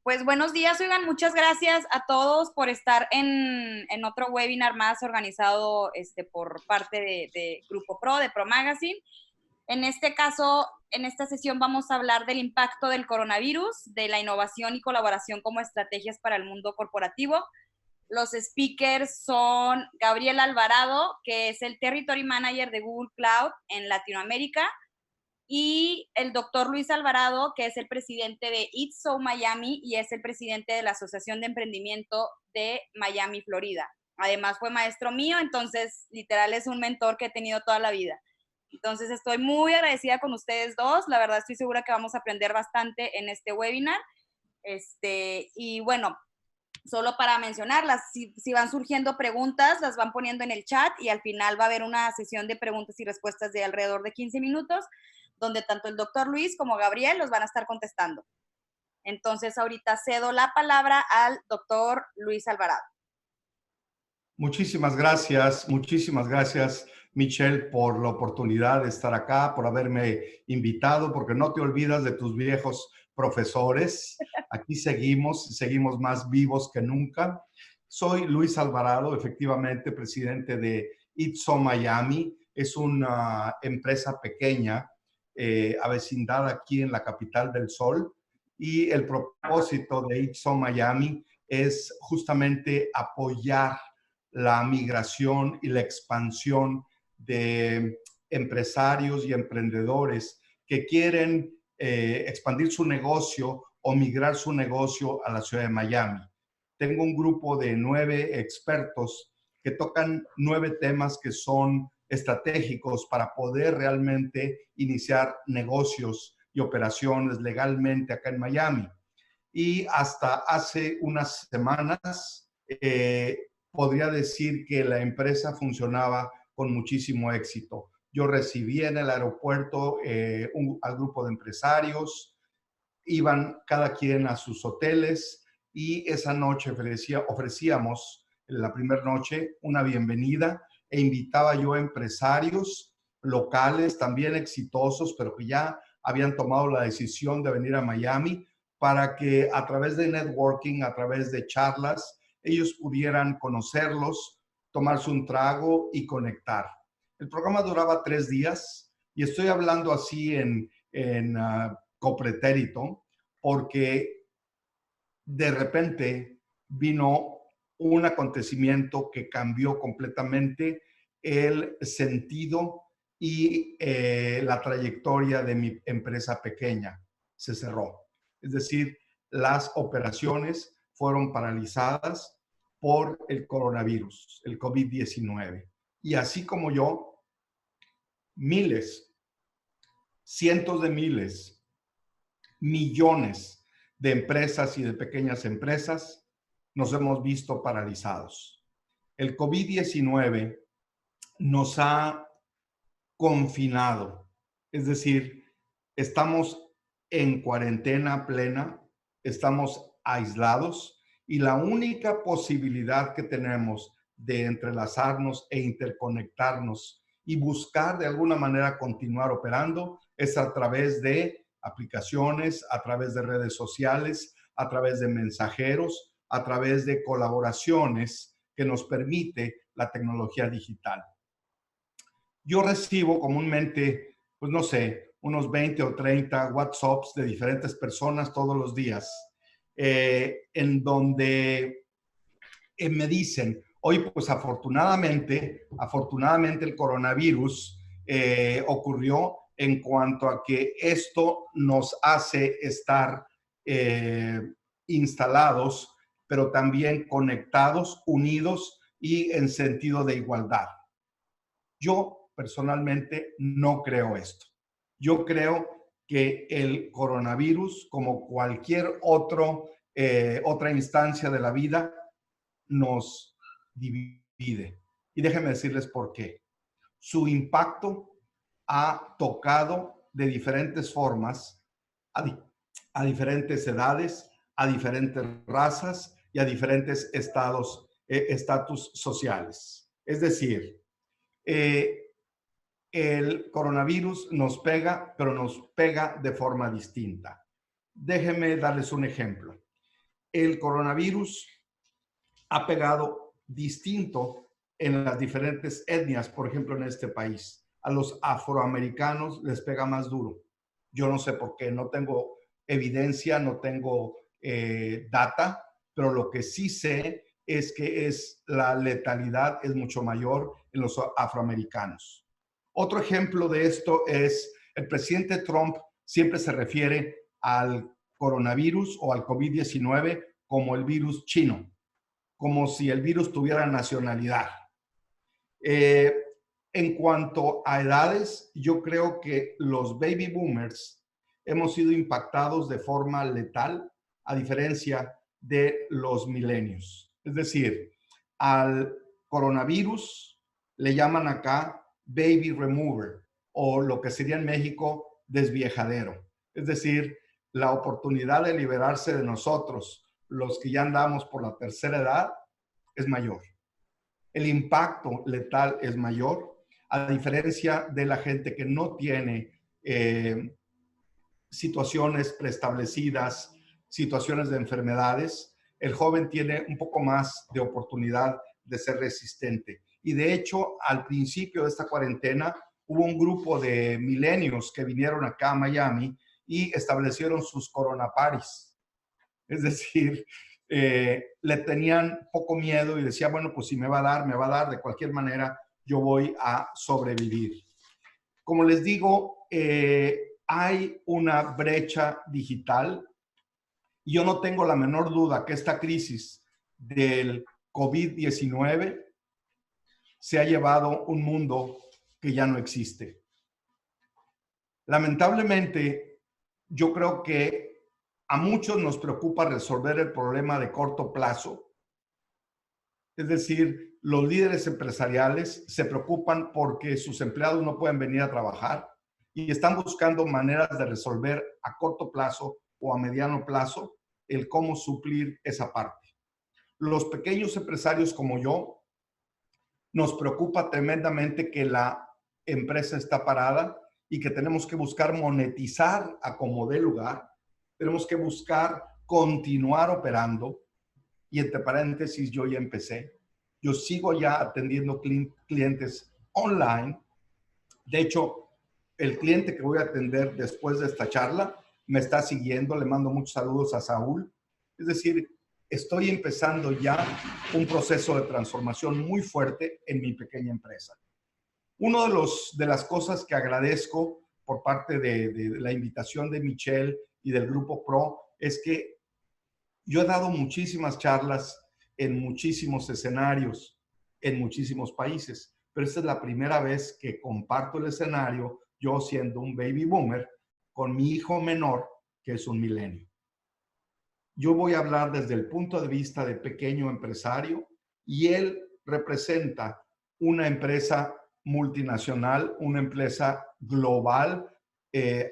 Pues buenos días, oigan, muchas gracias a todos por estar en otro webinar más organizado por parte de Grupo Pro, de Pro Magazine. En este caso, en esta sesión vamos a hablar del impacto del coronavirus, de la innovación y colaboración como estrategias para el mundo corporativo. Los speakers son Gabriel Alvarado, que es el Territory Manager de Google Cloud en Latinoamérica, y el doctor Luis Alvarado, que es el presidente de It's So Miami y es el presidente de la Asociación de Emprendimiento de Miami, Florida. Además fue maestro mío, entonces literal es un mentor que he tenido toda la vida. Entonces estoy muy agradecida con ustedes dos, la verdad estoy segura que vamos a aprender bastante en este webinar. Y bueno, solo para mencionarlas, si van surgiendo preguntas, las van poniendo en el chat y al final va a haber una sesión de preguntas y respuestas de alrededor de 15 minutos, donde tanto el doctor Luis como Gabriel los van a estar contestando. Entonces, ahorita cedo la palabra al doctor Luis Alvarado. Muchísimas gracias, Michelle, por la oportunidad de estar acá, por haberme invitado, porque no te olvidas de tus viejos profesores. Aquí seguimos más vivos que nunca. Soy Luis Alvarado, efectivamente, presidente de It's So Miami. Es una empresa pequeña, avecindada aquí en la capital del sol. Y el propósito de It's So Miami es justamente apoyar la migración y la expansión de empresarios y emprendedores que quieren expandir su negocio o migrar su negocio a la ciudad de Miami. Tengo un grupo de 9 expertos que tocan 9 temas que son estratégicos para poder realmente iniciar negocios y operaciones legalmente acá en Miami. Y hasta hace unas semanas podría decir que la empresa funcionaba con muchísimo éxito. Yo recibí en el aeropuerto al grupo de empresarios, iban cada quien a sus hoteles y esa noche ofrecíamos, la primera noche, una bienvenida e invitaba yo a empresarios locales, también exitosos, pero que ya habían tomado la decisión de venir a Miami para que a través de networking, a través de charlas, ellos pudieran conocerlos, tomarse un trago y conectar. El programa duraba 3 días y estoy hablando así en copretérito porque de repente vino un acontecimiento que cambió completamente el sentido y la trayectoria de mi empresa pequeña. Se cerró. Es decir, las operaciones fueron paralizadas por el coronavirus, el COVID-19. Y así como yo, miles, cientos de miles, millones de empresas y de pequeñas empresas nos hemos visto paralizados. El COVID-19 nos ha confinado, es decir, estamos en cuarentena plena, estamos aislados y la única posibilidad que tenemos de entrelazarnos e interconectarnos y buscar de alguna manera continuar operando es a través de aplicaciones, a través de redes sociales, a través de mensajeros, a través de colaboraciones que nos permite la tecnología digital. Yo recibo comúnmente, pues no sé, unos 20 o 30 WhatsApps de diferentes personas todos los días, en donde me dicen, oye, pues afortunadamente el coronavirus ocurrió en cuanto a que esto nos hace estar instalados, pero también conectados, unidos y en sentido de igualdad. Yo personalmente no creo esto. Yo creo que el coronavirus, como cualquier otra instancia de la vida, nos divide. Y déjenme decirles por qué. Su impacto ha tocado de diferentes formas a diferentes edades, a diferentes razas y a diferentes estatus sociales. Es decir, el coronavirus nos pega, pero nos pega de forma distinta. Déjenme darles un ejemplo. el coronavirus ha pegado distinto en las diferentes etnias, por ejemplo, en este país. A los afroamericanos les pega más duro. Yo no sé por qué, no tengo evidencia, no tengo data, pero lo que sí sé es que la letalidad es mucho mayor en los afroamericanos. Otro ejemplo de esto es el presidente Trump siempre se refiere al coronavirus o al COVID-19 como el virus chino, como si el virus tuviera nacionalidad. Eh, en cuanto a edades, yo creo que los baby boomers hemos sido impactados de forma letal, a diferencia de los milenios. Es decir, al coronavirus le llaman acá baby remover o lo que sería en México desviejadero. Es decir, la oportunidad de liberarse de nosotros, los que ya andamos por la tercera edad, es mayor. El impacto letal es mayor, a diferencia de la gente que no tiene situaciones preestablecidas, situaciones de enfermedades. El joven tiene un poco más de oportunidad de ser resistente. Y de hecho, al principio de esta cuarentena, hubo un grupo de milenios que vinieron acá a Miami y establecieron sus corona parties. Es decir, le tenían poco miedo y decía, bueno, pues si me va a dar, me va a dar, de cualquier manera yo voy a sobrevivir. Como les digo, hay una brecha digital y yo no tengo la menor duda que esta crisis del COVID-19 se ha llevado un mundo que ya no existe. Lamentablemente, yo creo que a muchos nos preocupa resolver el problema de corto plazo. Es decir, los líderes empresariales se preocupan porque sus empleados no pueden venir a trabajar y están buscando maneras de resolver a corto plazo o a mediano plazo el cómo suplir esa parte. Los pequeños empresarios como yo nos preocupa tremendamente que la empresa está parada y que tenemos que buscar monetizar a como dé lugar. Tenemos que buscar continuar operando y entre paréntesis yo ya empecé. Yo sigo ya atendiendo clientes online. De hecho, el cliente que voy a atender después de esta charla me está siguiendo. Le mando muchos saludos a Saúl. Es decir, estoy empezando ya un proceso de transformación muy fuerte en mi pequeña empresa. Una de las cosas que agradezco por parte de la invitación de Michelle y del Grupo Pro es que yo he dado muchísimas charlas en muchísimos escenarios, en muchísimos países, pero esta es la primera vez que comparto el escenario, yo siendo un baby boomer, con mi hijo menor, que es un milenio. Yo voy a hablar desde el punto de vista de pequeño empresario y él representa una empresa multinacional, una empresa global,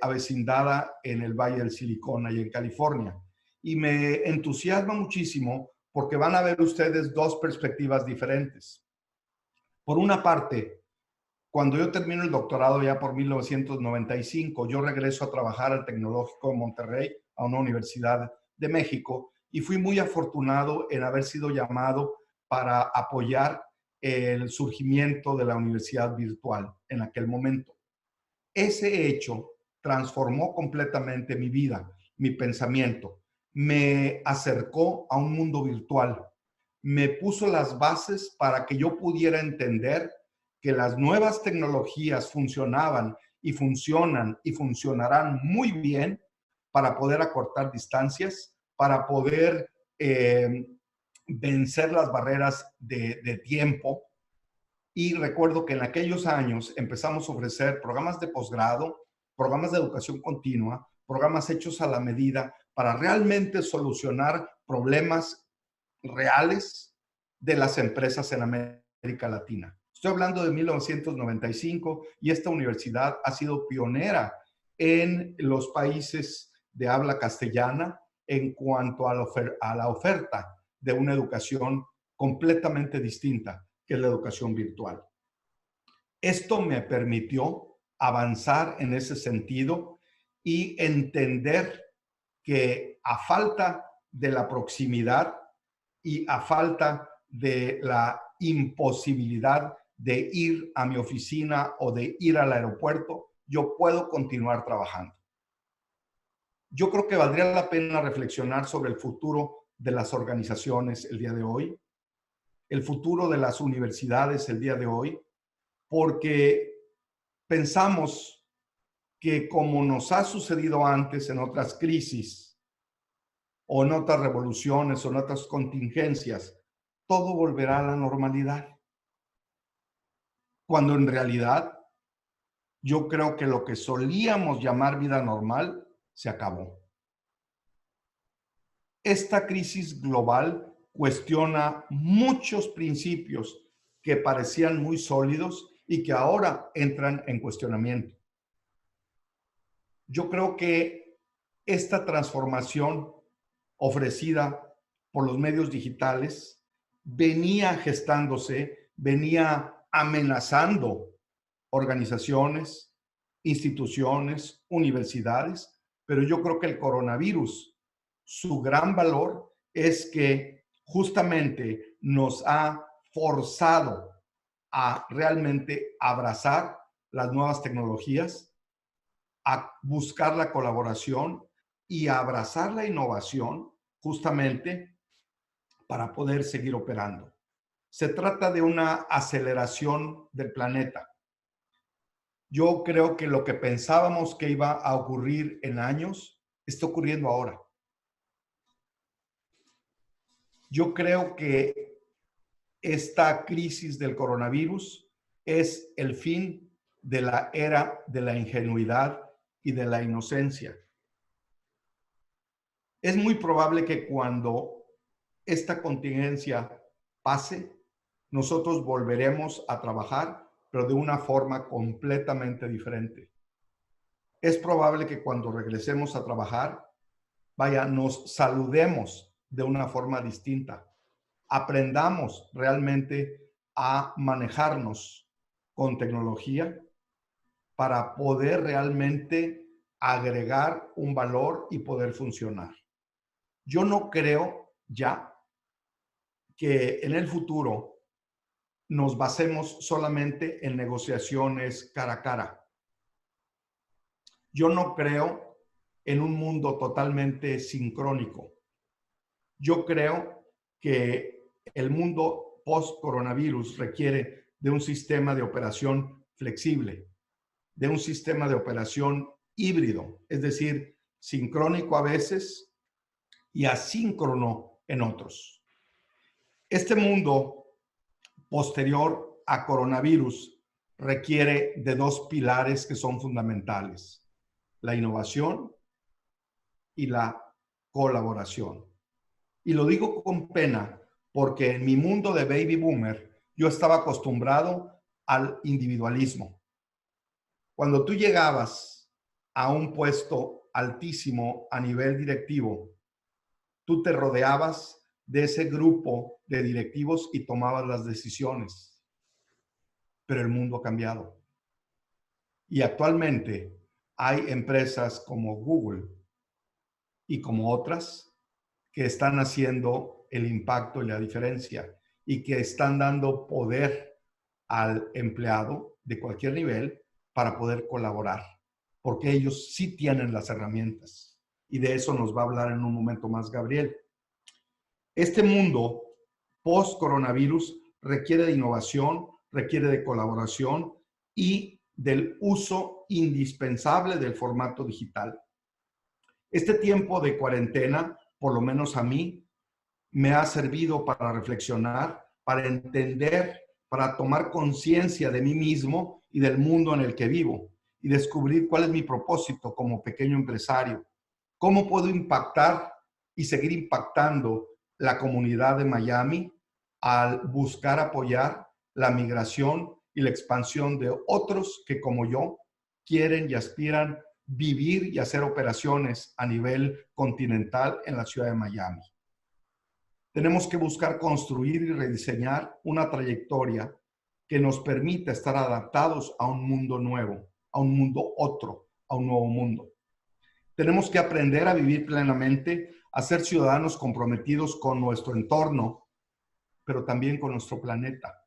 avecindada en el Valle del Silicón, y en California. Y me entusiasma muchísimo porque van a ver ustedes dos perspectivas diferentes. Por una parte, cuando yo termino el doctorado ya por 1995, yo regreso a trabajar al Tecnológico de Monterrey, a una universidad de México, y fui muy afortunado en haber sido llamado para apoyar el surgimiento de la universidad virtual en aquel momento. Ese hecho transformó completamente mi vida, mi pensamiento. Me acercó a un mundo virtual. Me puso las bases para que yo pudiera entender que las nuevas tecnologías funcionaban y funcionan y funcionarán muy bien para poder acortar distancias, para poder vencer las barreras de tiempo. Y recuerdo que en aquellos años empezamos a ofrecer programas de posgrado, programas de educación continua, programas hechos a la medida para realmente solucionar problemas reales de las empresas en América Latina. Estoy hablando de 1995 y esta universidad ha sido pionera en los países de habla castellana en cuanto a la oferta de una educación completamente distinta, que es la educación virtual. Esto me permitió avanzar en ese sentido y entender que a falta de la proximidad y a falta de la imposibilidad de ir a mi oficina o de ir al aeropuerto, yo puedo continuar trabajando. Yo creo que valdría la pena reflexionar sobre el futuro de las organizaciones el día de hoy, el futuro de las universidades el día de hoy, porque pensamos que como nos ha sucedido antes en otras crisis o en otras revoluciones o en otras contingencias, todo volverá a la normalidad. Cuando en realidad yo creo que lo que solíamos llamar vida normal se acabó. Esta crisis global cuestiona muchos principios que parecían muy sólidos y que ahora entran en cuestionamiento. Yo creo que esta transformación ofrecida por los medios digitales venía gestándose, venía amenazando organizaciones, instituciones, universidades, pero yo creo que el coronavirus, su gran valor es que justamente nos ha forzado a realmente abrazar las nuevas tecnologías, a buscar la colaboración y a abrazar la innovación justamente para poder seguir operando. Se trata de una aceleración del planeta. Yo creo que lo que pensábamos que iba a ocurrir en años está ocurriendo ahora. Yo creo que esta crisis del coronavirus es el fin de la era de la ingenuidad y de la inocencia. Es muy probable que cuando esta contingencia pase, nosotros volveremos a trabajar, pero de una forma completamente diferente. Es probable que cuando regresemos a trabajar, nos saludemos de una forma distinta. Aprendamos realmente a manejarnos con tecnología para poder realmente agregar un valor y poder funcionar. Yo no creo ya que en el futuro nos basemos solamente en negociaciones cara a cara. Yo no creo en un mundo totalmente sincrónico. Yo creo que el mundo post-coronavirus requiere de un sistema de operación flexible, de un sistema de operación híbrido, es decir, sincrónico a veces y asíncrono en otros. Este mundo posterior a coronavirus requiere de dos pilares que son fundamentales: la innovación y la colaboración. Y lo digo con pena porque en mi mundo de baby boomer yo estaba acostumbrado al individualismo. Cuando tú llegabas a un puesto altísimo a nivel directivo, tú te rodeabas de ese grupo de directivos y tomabas las decisiones. Pero el mundo ha cambiado. Y actualmente hay empresas como Google y como otras que están haciendo el impacto y la diferencia y que están dando poder al empleado de cualquier nivel para poder colaborar, porque ellos sí tienen las herramientas. Y de eso nos va a hablar en un momento más Gabriel. Este mundo post-coronavirus requiere de innovación, requiere de colaboración y del uso indispensable del formato digital. Este tiempo de cuarentena, por lo menos a mí, me ha servido para reflexionar, para entender, para tomar conciencia de mí mismo y del mundo en el que vivo y descubrir cuál es mi propósito como pequeño empresario. ¿Cómo puedo impactar y seguir impactando la comunidad de Miami al buscar apoyar la migración y la expansión de otros que, como yo, quieren y aspiran vivir y hacer operaciones a nivel continental en la ciudad de Miami? Tenemos que buscar construir y rediseñar una trayectoria que nos permita estar adaptados a un mundo nuevo, a un mundo otro, a un nuevo mundo. Tenemos que aprender a vivir plenamente a ser ciudadanos comprometidos con nuestro entorno, pero también con nuestro planeta.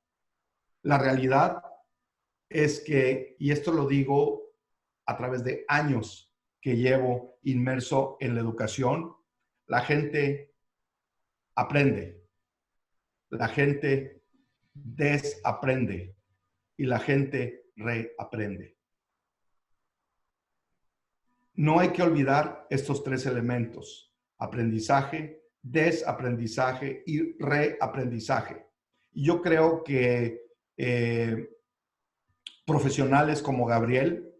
La realidad es que, y esto lo digo a través de años que llevo inmerso en la educación, la gente aprende, la gente desaprende y la gente reaprende. No hay que olvidar estos tres elementos: aprendizaje, desaprendizaje y reaprendizaje. Y yo creo que profesionales como Gabriel,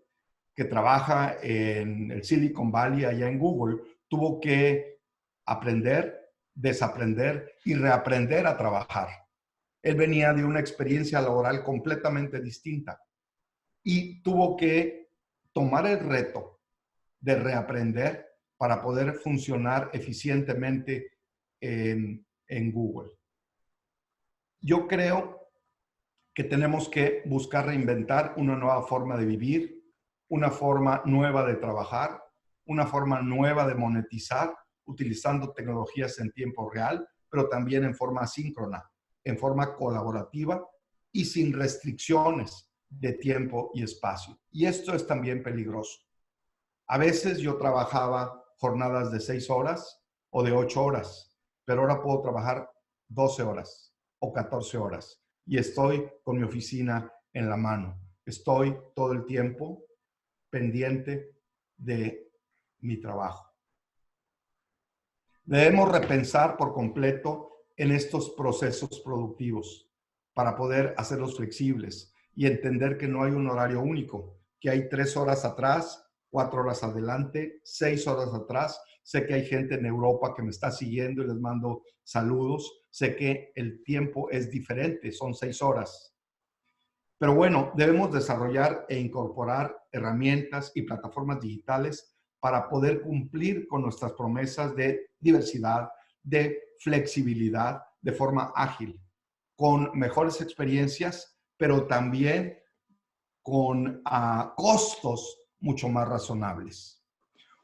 que trabaja en el Silicon Valley, allá en Google, tuvo que aprender, desaprender y reaprender a trabajar. Él venía de una experiencia laboral completamente distinta y tuvo que tomar el reto de reaprender para poder funcionar eficientemente en Google. Yo creo que tenemos que buscar reinventar una nueva forma de vivir, una forma nueva de trabajar, una forma nueva de monetizar, utilizando tecnologías en tiempo real, pero también en forma asíncrona, en forma colaborativa y sin restricciones de tiempo y espacio. Y esto es también peligroso. A veces yo trabajaba jornadas de 6 horas o de 8 horas, pero ahora puedo trabajar 12 horas o 14 horas y estoy con mi oficina en la mano. Estoy todo el tiempo pendiente de mi trabajo. Debemos repensar por completo en estos procesos productivos para poder hacerlos flexibles y entender que no hay un horario único, que hay 3 horas atrás, 4 horas adelante, 6 horas atrás. Sé que hay gente en Europa que me está siguiendo y les mando saludos. Sé que el tiempo es diferente, son 6 horas. Pero bueno, debemos desarrollar e incorporar herramientas y plataformas digitales para poder cumplir con nuestras promesas de diversidad, de flexibilidad, de forma ágil, con mejores experiencias, pero también con costos mucho más razonables.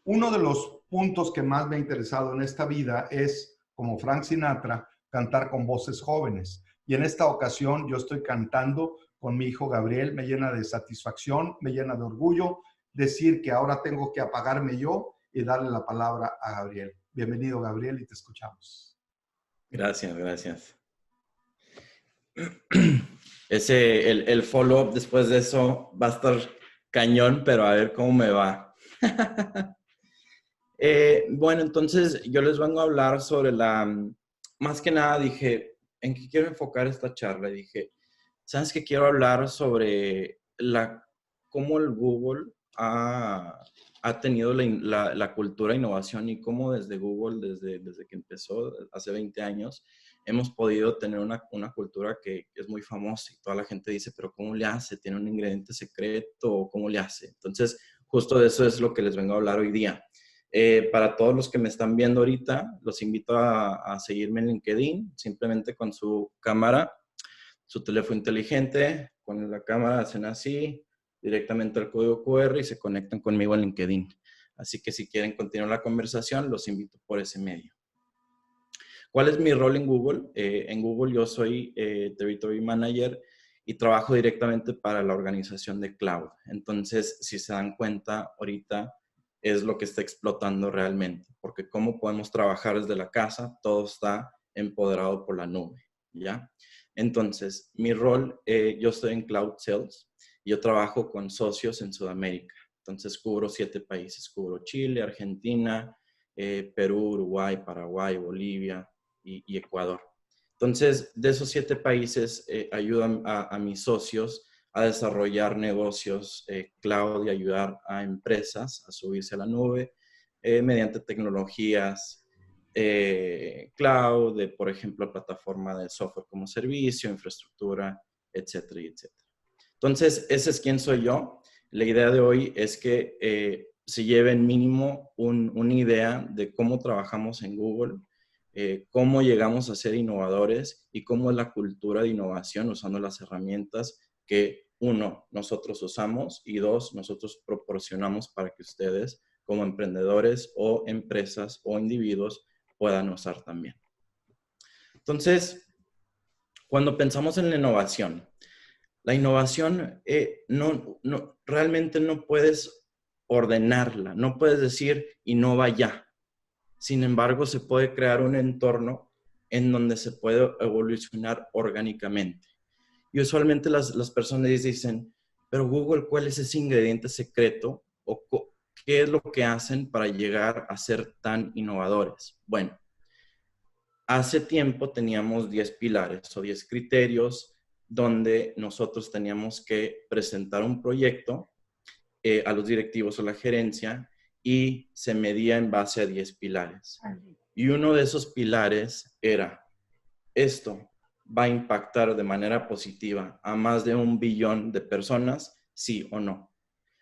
Uno de los puntos que más me ha interesado en esta vida es, como Frank Sinatra, cantar con voces jóvenes. Y en esta ocasión yo estoy cantando con mi hijo Gabriel. Me llena de satisfacción, me llena de orgullo decir que ahora tengo que apagarme yo y darle la palabra a Gabriel. Bienvenido, Gabriel, y te escuchamos. Gracias, gracias. El follow-up después de eso va a estar cañón, pero a ver cómo me va. Bueno, entonces yo les vengo a hablar sobre más que nada dije, ¿en qué quiero enfocar esta charla? Y dije, ¿sabes qué? Quiero hablar sobre cómo el Google ha tenido la cultura de innovación y cómo desde Google, desde que empezó hace 20 años, hemos podido tener una cultura que es muy famosa y toda la gente dice, pero ¿cómo le hace? ¿Tiene un ingrediente secreto? ¿Cómo le hace? Entonces, justo de eso es lo que les vengo a hablar hoy día. Para todos los que me están viendo ahorita, los invito a seguirme en LinkedIn, simplemente con su cámara, su teléfono inteligente, con la cámara hacen así, directamente al código QR y se conectan conmigo en LinkedIn. Así que si quieren continuar la conversación, los invito por ese medio. ¿Cuál es mi rol en Google? En Google yo soy Territory Manager y trabajo directamente para la organización de Cloud. Entonces, si se dan cuenta, ahorita es lo que está explotando realmente, porque cómo podemos trabajar desde la casa, todo está empoderado por la nube, ¿ya? Entonces, mi rol, yo estoy en Cloud Sales y yo trabajo con socios en Sudamérica. Entonces, cubro 7 países, cubro Chile, Argentina, Perú, Uruguay, Paraguay, Bolivia y Ecuador. Entonces, de esos 7 países, ayudan a mis socios a desarrollar negocios cloud y ayudar a empresas a subirse a la nube mediante tecnologías cloud, por ejemplo, plataforma de software como servicio, infraestructura, etcétera, etcétera. Entonces, ese es quién soy yo. La idea de hoy es que se lleven mínimo una idea de cómo trabajamos en Google, cómo llegamos a ser innovadores y cómo es la cultura de innovación usando las herramientas que, 1, nosotros usamos y 2, nosotros proporcionamos para que ustedes como emprendedores o empresas o individuos puedan usar también. Entonces, cuando pensamos en la innovación realmente no puedes ordenarla, no puedes decir innova ya. Sin embargo, se puede crear un entorno en donde se puede evolucionar orgánicamente. Y usualmente las personas dicen, pero Google, ¿cuál es ese ingrediente secreto? ¿O qué es lo que hacen para llegar a ser tan innovadores? Bueno, hace tiempo teníamos 10 pilares o 10 criterios donde nosotros teníamos que presentar un proyecto a los directivos o la gerencia y se medía en base a 10 pilares. Y uno de esos pilares era, esto va a impactar de manera positiva a más de 1 billón de personas, sí o no.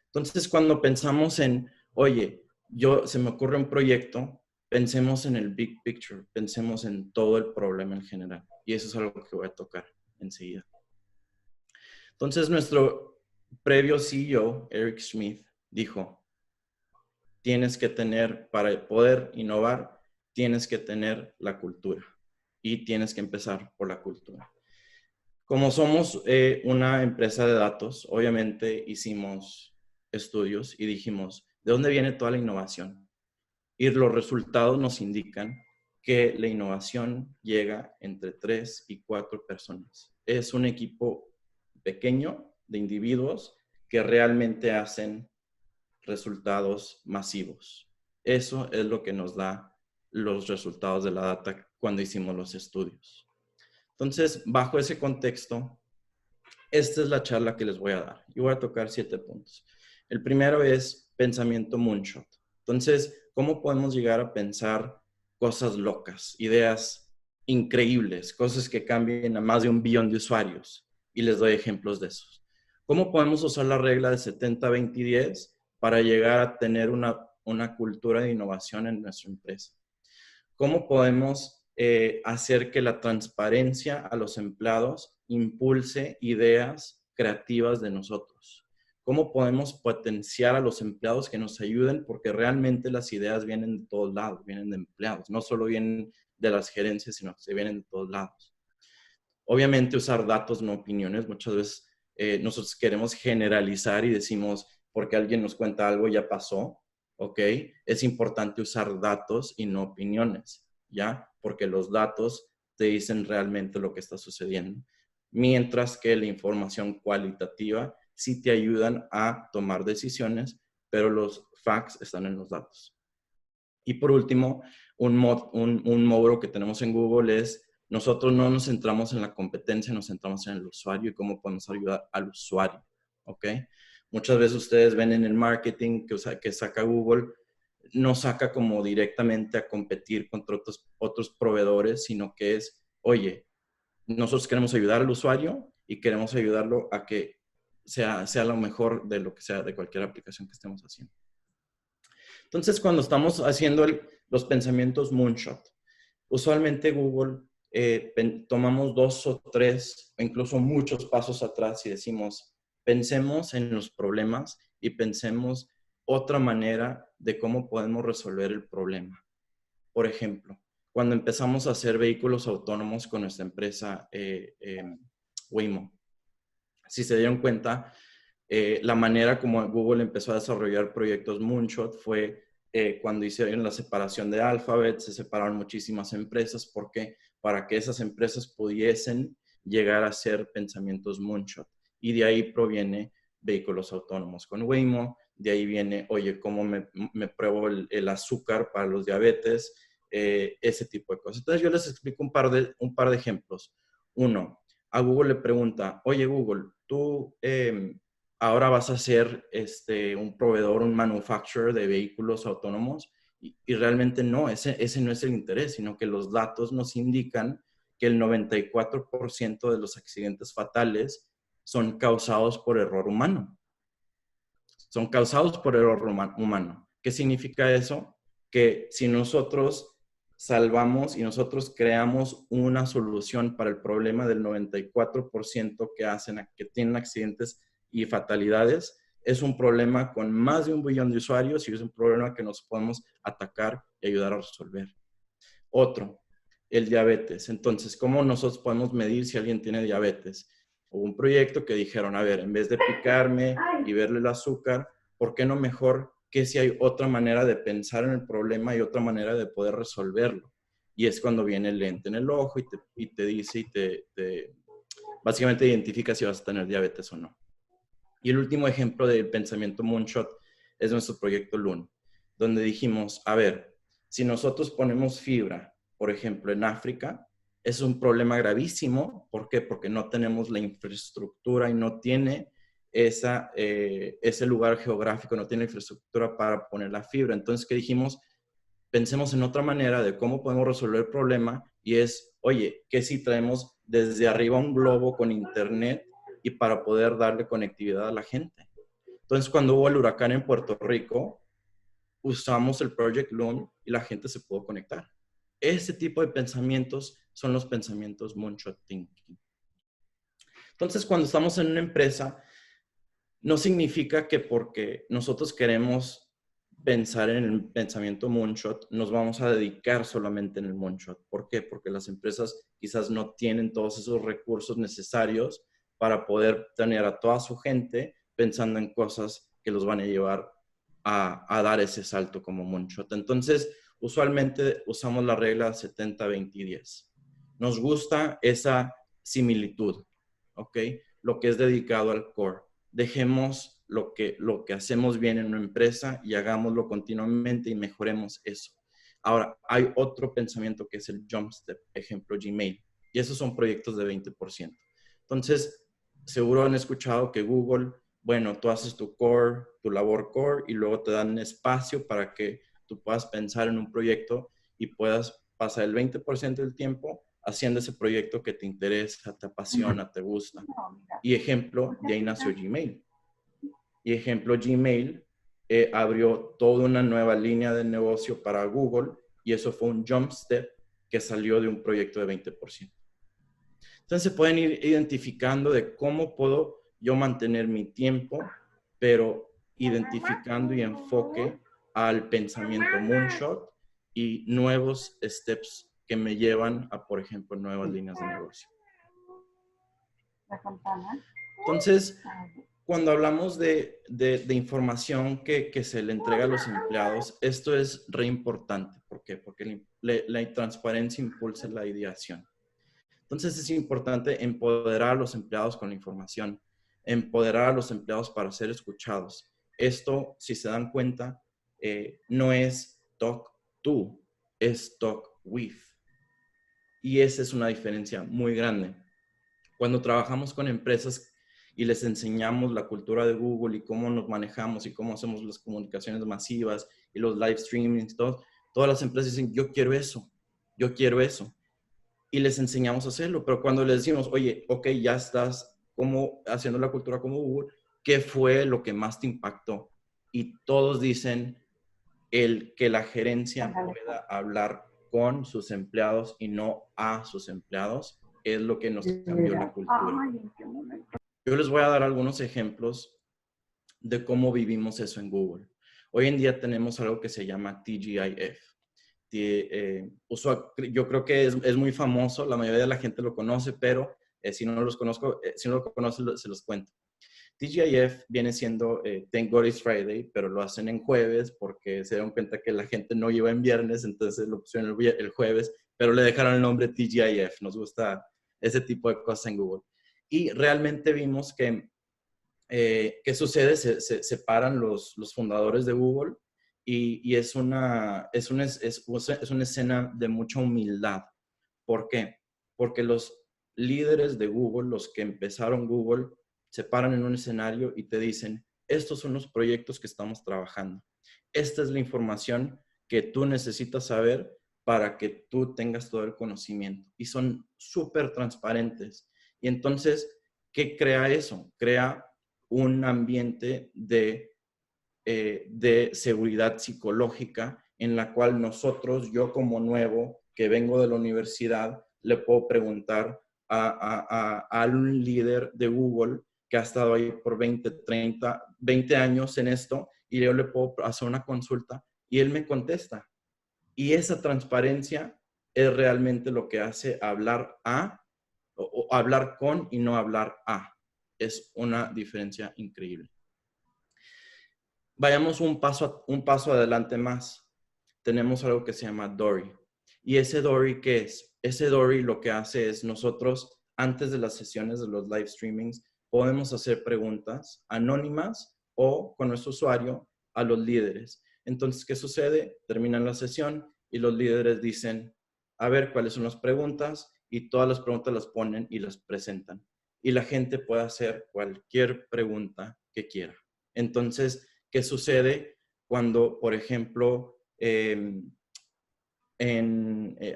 Entonces, cuando pensamos en, oye, se me ocurre un proyecto, pensemos en el big picture, pensemos en todo el problema en general. Y eso es algo que voy a tocar enseguida. Entonces, nuestro previo CEO, Eric Schmidt, dijo, tienes que tener, para poder innovar, tienes que tener la cultura. Y tienes que empezar por la cultura. Como somos una empresa de datos, obviamente hicimos estudios y dijimos, ¿de dónde viene toda la innovación? Y los resultados nos indican que la innovación llega entre 3 y 4 personas. Es un equipo pequeño de individuos que realmente hacen resultados masivos. Eso es lo que nos da los resultados de la data cuando hicimos los estudios. Entonces, bajo ese contexto, esta es la charla que les voy a dar. Y voy a tocar 7 puntos. El primero es pensamiento moonshot. Entonces, ¿cómo podemos llegar a pensar cosas locas, ideas increíbles, cosas que cambien a más de 1 billón de usuarios? Y les doy ejemplos de esos. ¿Cómo podemos usar la regla de 70-20-10 para llegar a tener una cultura de innovación en nuestra empresa? ¿Cómo podemos hacer que la transparencia a los empleados impulse ideas creativas de nosotros? ¿Cómo podemos potenciar a los empleados que nos ayuden? Porque realmente las ideas vienen de todos lados, vienen de empleados, no solo vienen de las gerencias, sino que se vienen de todos lados. Obviamente usar datos, no opiniones. Muchas veces nosotros queremos generalizar y decimos, porque alguien nos cuenta algo, ya pasó, ¿ok? Es importante usar datos y no opiniones, ¿ya? Porque los datos te dicen realmente lo que está sucediendo. Mientras que la información cualitativa sí te ayudan a tomar decisiones, pero los facts están en los datos. Y por último, un módulo que tenemos en Google es, nosotros no nos centramos en la competencia, nos centramos en el usuario y cómo podemos ayudar al usuario, ¿ok? Muchas veces ustedes ven en el marketing que saca Google, no saca como directamente a competir contra otros proveedores, sino que es, oye, nosotros queremos ayudar al usuario y queremos ayudarlo a que sea lo mejor de lo que sea, de cualquier aplicación que estemos haciendo. Entonces, cuando estamos haciendo los pensamientos moonshot, usualmente Google tomamos 2 o 3, incluso muchos pasos atrás y decimos, pensemos en los problemas y pensemos otra manera de cómo podemos resolver el problema. Por ejemplo, cuando empezamos a hacer vehículos autónomos con nuestra empresa Waymo, si se dieron cuenta, la manera como Google empezó a desarrollar proyectos Moonshot fue cuando hicieron la separación de Alphabet, se separaron muchísimas empresas. ¿Por qué? Para que esas empresas pudiesen llegar a ser pensamientos Moonshot. Y de ahí proviene vehículos autónomos con Waymo. De ahí viene, oye, ¿cómo me pruebo el azúcar para los diabetes? Ese tipo de cosas. Entonces yo les explico un par de ejemplos. Uno, a Google le pregunta, oye Google, tú ahora vas a ser un proveedor, un manufacturer de vehículos autónomos y realmente no, ese no es el interés, sino que los datos nos indican que el 94% de los accidentes fatales son causados por error humano. Son causados por error humano. ¿Qué significa eso? Que si nosotros salvamos y nosotros creamos una solución para el problema del 94% que tienen accidentes y fatalidades, es un problema con más de 1 billón de usuarios y es un problema que nos podemos atacar y ayudar a resolver. Otro, el diabetes. Entonces, ¿cómo nosotros podemos medir si alguien tiene diabetes? Hubo un proyecto que dijeron, a ver, en vez de picarme y verle el azúcar, ¿por qué no mejor que si hay otra manera de pensar en el problema y otra manera de poder resolverlo? Y es cuando viene el lente en el ojo y te dice básicamente identifica si vas a tener diabetes o no. Y el último ejemplo del pensamiento Moonshot es nuestro proyecto Loon, donde dijimos, a ver, si nosotros ponemos fibra, por ejemplo, en África, es un problema gravísimo. ¿Por qué? Porque no tenemos la infraestructura y no tiene ese lugar geográfico, no tiene infraestructura para poner la fibra. Entonces, ¿qué dijimos? Pensemos en otra manera de cómo podemos resolver el problema y es, oye, ¿qué si traemos desde arriba un globo con internet y para poder darle conectividad a la gente? Entonces, cuando hubo el huracán en Puerto Rico, usamos el Project Loon y la gente se pudo conectar. Ese tipo de pensamientos son los pensamientos Moonshot Thinking. Entonces, cuando estamos en una empresa, no significa que porque nosotros queremos pensar en el pensamiento Moonshot, nos vamos a dedicar solamente en el Moonshot. ¿Por qué? Porque las empresas quizás no tienen todos esos recursos necesarios para poder tener a toda su gente pensando en cosas que los van a llevar a dar ese salto como Moonshot. Entonces, usualmente usamos la regla 70, 20 y 10. Nos gusta esa similitud, ¿ok? Lo que es dedicado al core. Dejemos lo que hacemos bien en una empresa y hagámoslo continuamente y mejoremos eso. Ahora, hay otro pensamiento que es el jump step, ejemplo Gmail, y esos son proyectos de 20%. Entonces, seguro han escuchado que Google, bueno, tú haces tu core, tu labor core, y luego te dan espacio para que tú puedas pensar en un proyecto y puedas pasar el 20% del tiempo haciendo ese proyecto que te interesa, te apasiona, te gusta. Y ejemplo, de ahí nació Gmail. Y ejemplo, Gmail abrió toda una nueva línea de negocio para Google y eso fue un jump step que salió de un proyecto de 20%. Entonces se pueden ir identificando de cómo puedo yo mantener mi tiempo, pero identificando y enfoque al pensamiento Moonshot y nuevos steps que me llevan a, por ejemplo, nuevas líneas de negocio. Entonces, cuando hablamos de información que se le entrega a los empleados, esto es re importante. ¿Por qué? Porque la transparencia impulsa la ideación. Entonces es importante empoderar a los empleados con la información, empoderar a los empleados para ser escuchados. Esto, si se dan cuenta, no es talk to, es talk with. Y esa es una diferencia muy grande. Cuando trabajamos con empresas y les enseñamos la cultura de Google y cómo nos manejamos y cómo hacemos las comunicaciones masivas y los live streamings, todas las empresas dicen, yo quiero eso, yo quiero eso. Y les enseñamos a hacerlo, pero cuando les decimos, oye, ok, ya estás como haciendo la cultura como Google, ¿qué fue lo que más te impactó? Y todos dicen el que la gerencia pueda hablar con sus empleados y no a sus empleados es lo que nos cambió la cultura. Yo les voy a dar algunos ejemplos de cómo vivimos eso en Google. Hoy en día tenemos algo que se llama TGIF. Yo creo que es muy famoso, la mayoría de la gente lo conoce, pero si no lo conocen, se los cuento. TGIF viene siendo Thank God It's Friday, pero lo hacen en jueves porque se dieron cuenta que la gente no iba en viernes, entonces lo pusieron el jueves, pero le dejaron el nombre TGIF. Nos gusta ese tipo de cosas en Google. Y realmente vimos que, ¿qué sucede? Se separan los fundadores de Google y es una escena de mucha humildad. ¿Por qué? Porque los líderes de Google, los que empezaron Google, se paran en un escenario y te dicen, estos son los proyectos que estamos trabajando. Esta es la información que tú necesitas saber para que tú tengas todo el conocimiento. Y son súper transparentes. Y entonces, ¿qué crea eso? Crea un ambiente de seguridad psicológica en la cual nosotros, yo como nuevo, que vengo de la universidad, le puedo preguntar a un líder de Google que ha estado ahí por 20 años en esto y yo le puedo hacer una consulta y él me contesta. Y esa transparencia es realmente lo que hace hablar o hablar con y no hablar a. Es una diferencia increíble. Vayamos un paso adelante más. Tenemos algo que se llama Dory. ¿Y ese Dory qué es? Ese Dory lo que hace es nosotros, antes de las sesiones de los live streamings, podemos hacer preguntas anónimas o con nuestro usuario a los líderes. Entonces, ¿qué sucede? Terminan la sesión y los líderes dicen, a ver, ¿cuáles son las preguntas? Y todas las preguntas las ponen y las presentan. Y la gente puede hacer cualquier pregunta que quiera. Entonces, ¿qué sucede cuando, por ejemplo,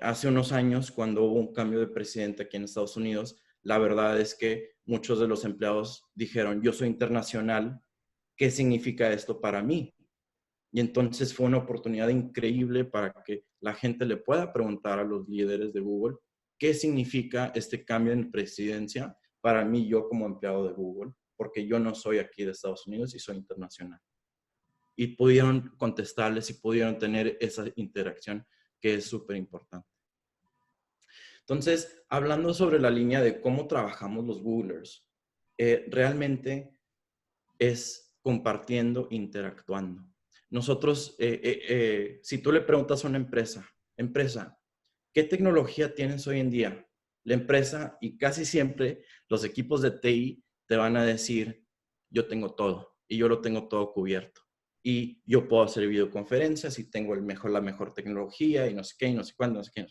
hace unos años, cuando hubo un cambio de presidente aquí en Estados Unidos, la verdad es que muchos de los empleados dijeron, yo soy internacional, ¿qué significa esto para mí? Y entonces fue una oportunidad increíble para que la gente le pueda preguntar a los líderes de Google, ¿qué significa este cambio en presidencia para mí, yo como empleado de Google? Porque yo no soy aquí de Estados Unidos y soy internacional. Y pudieron contestarles y pudieron tener esa interacción que es súper importante. Entonces, hablando sobre la línea de cómo trabajamos los Googlers, realmente es compartiendo, interactuando. Nosotros, si tú le preguntas a una empresa, ¿qué tecnología tienes hoy en día? La empresa, y casi siempre los equipos de TI te van a decir, yo tengo todo y yo lo tengo todo cubierto. Y yo puedo hacer videoconferencias y tengo la mejor tecnología y no sé qué, y no sé cuándo, no sé qué.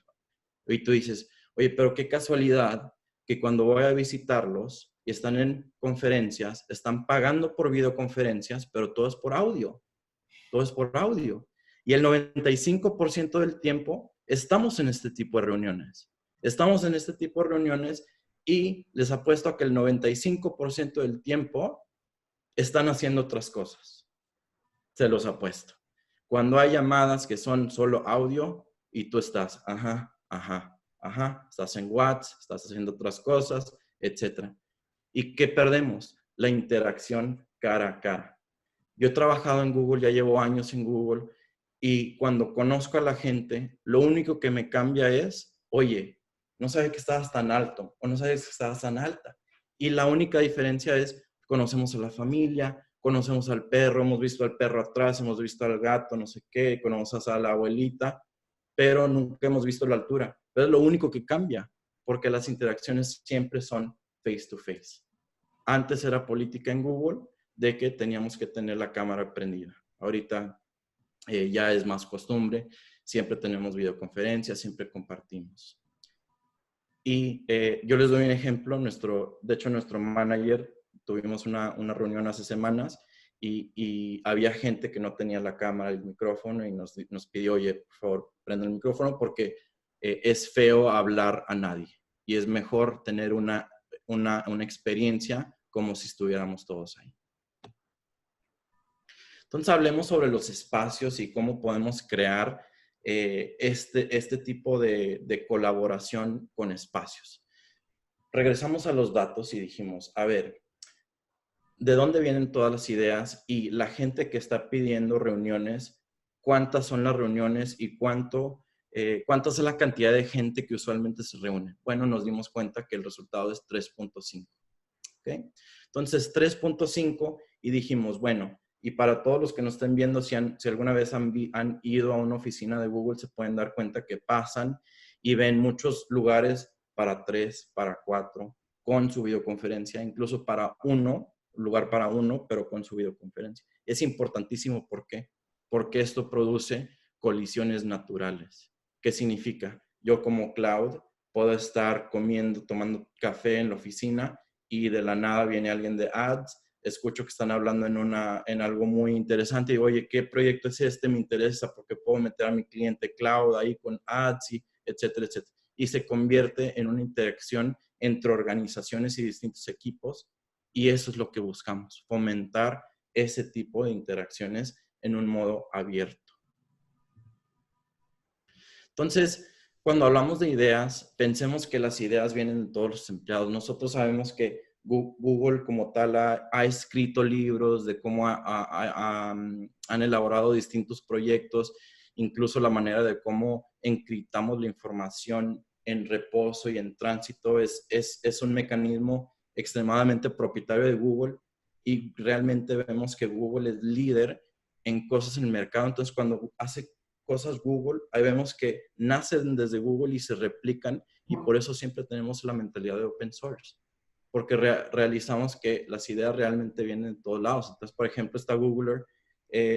Y tú dices, oye, pero qué casualidad que cuando voy a visitarlos y están en conferencias, están pagando por videoconferencias, pero todo es por audio. Todo es por audio. Y el 95% del tiempo estamos en este tipo de reuniones. Estamos en este tipo de reuniones y les apuesto a que el 95% del tiempo están haciendo otras cosas. Se los apuesto. Cuando hay llamadas que son solo audio y tú estás, estás en WhatsApp, estás haciendo otras cosas, etc. ¿Y qué perdemos? La interacción cara a cara. Yo he trabajado en Google, ya llevo años en Google, y cuando conozco a la gente, lo único que me cambia es, oye, no sabes que estabas tan alto o no sabes que estabas tan alta. Y la única diferencia es, conocemos a la familia, conocemos al perro, hemos visto al perro atrás, hemos visto al gato, no sé qué, conocemos a la abuelita, pero nunca hemos visto la altura. Pero es lo único que cambia, porque las interacciones siempre son face to face. Antes era política en Google de que teníamos que tener la cámara prendida. Ahorita ya es más costumbre, siempre tenemos videoconferencias, siempre compartimos. Y yo les doy un ejemplo, de hecho nuestro manager, tuvimos una reunión hace semanas y había gente que no tenía la cámara y el micrófono y nos pidió, oye, por favor, prenda el micrófono porque es feo hablar a nadie y es mejor tener una experiencia como si estuviéramos todos ahí. Entonces, hablemos sobre los espacios y cómo podemos crear este tipo de colaboración con espacios. Regresamos a los datos y dijimos, a ver, ¿de dónde vienen todas las ideas? Y la gente que está pidiendo reuniones, ¿cuántas son las reuniones y cuánta es la cantidad de gente que usualmente se reúne? Bueno, nos dimos cuenta que el resultado es 3.5. ¿Okay? Entonces, 3.5 y dijimos, bueno, y para todos los que nos estén viendo, si alguna vez han ido a una oficina de Google, se pueden dar cuenta que pasan y ven muchos lugares para 3, para 4, con su videoconferencia, incluso lugar para uno, pero con su videoconferencia. Es importantísimo, ¿por qué? Porque esto produce colisiones naturales. ¿Qué significa? Yo como Cloud puedo estar comiendo, tomando café en la oficina y de la nada viene alguien de ads, escucho que están hablando en algo muy interesante y digo, oye, ¿qué proyecto es este? Me interesa porque puedo meter a mi cliente Cloud ahí con ads, y etcétera, etcétera. Y se convierte en una interacción entre organizaciones y distintos equipos y eso es lo que buscamos, fomentar ese tipo de interacciones en un modo abierto. Entonces, cuando hablamos de ideas, pensemos que las ideas vienen de todos los empleados. Nosotros sabemos que Google como tal ha escrito libros de cómo han elaborado distintos proyectos incluso la manera de cómo encriptamos la información en reposo y en tránsito es un mecanismo extremadamente propietario de Google, y realmente vemos que Google es líder en cosas en el mercado. Entonces, cuando hace cosas Google, ahí vemos que nacen desde Google y se replican, y por eso siempre tenemos la mentalidad de open source, porque realizamos que las ideas realmente vienen de todos lados. Entonces, por ejemplo, está Googler.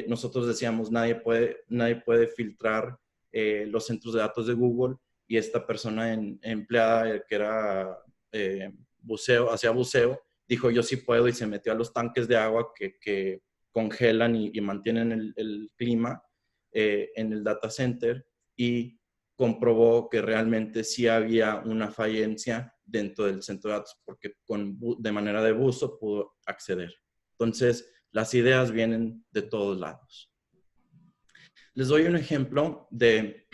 Nosotros decíamos, nadie puede filtrar los centros de datos de Google, y esta persona empleada que era hacía buceo, dijo, yo sí puedo, y se metió a los tanques de agua que congelan y mantienen el clima en el data center, y comprobó que realmente sí había una falencia dentro del centro de datos, porque de manera de buzo pudo acceder. Entonces, las ideas vienen de todos lados. Les doy un ejemplo de,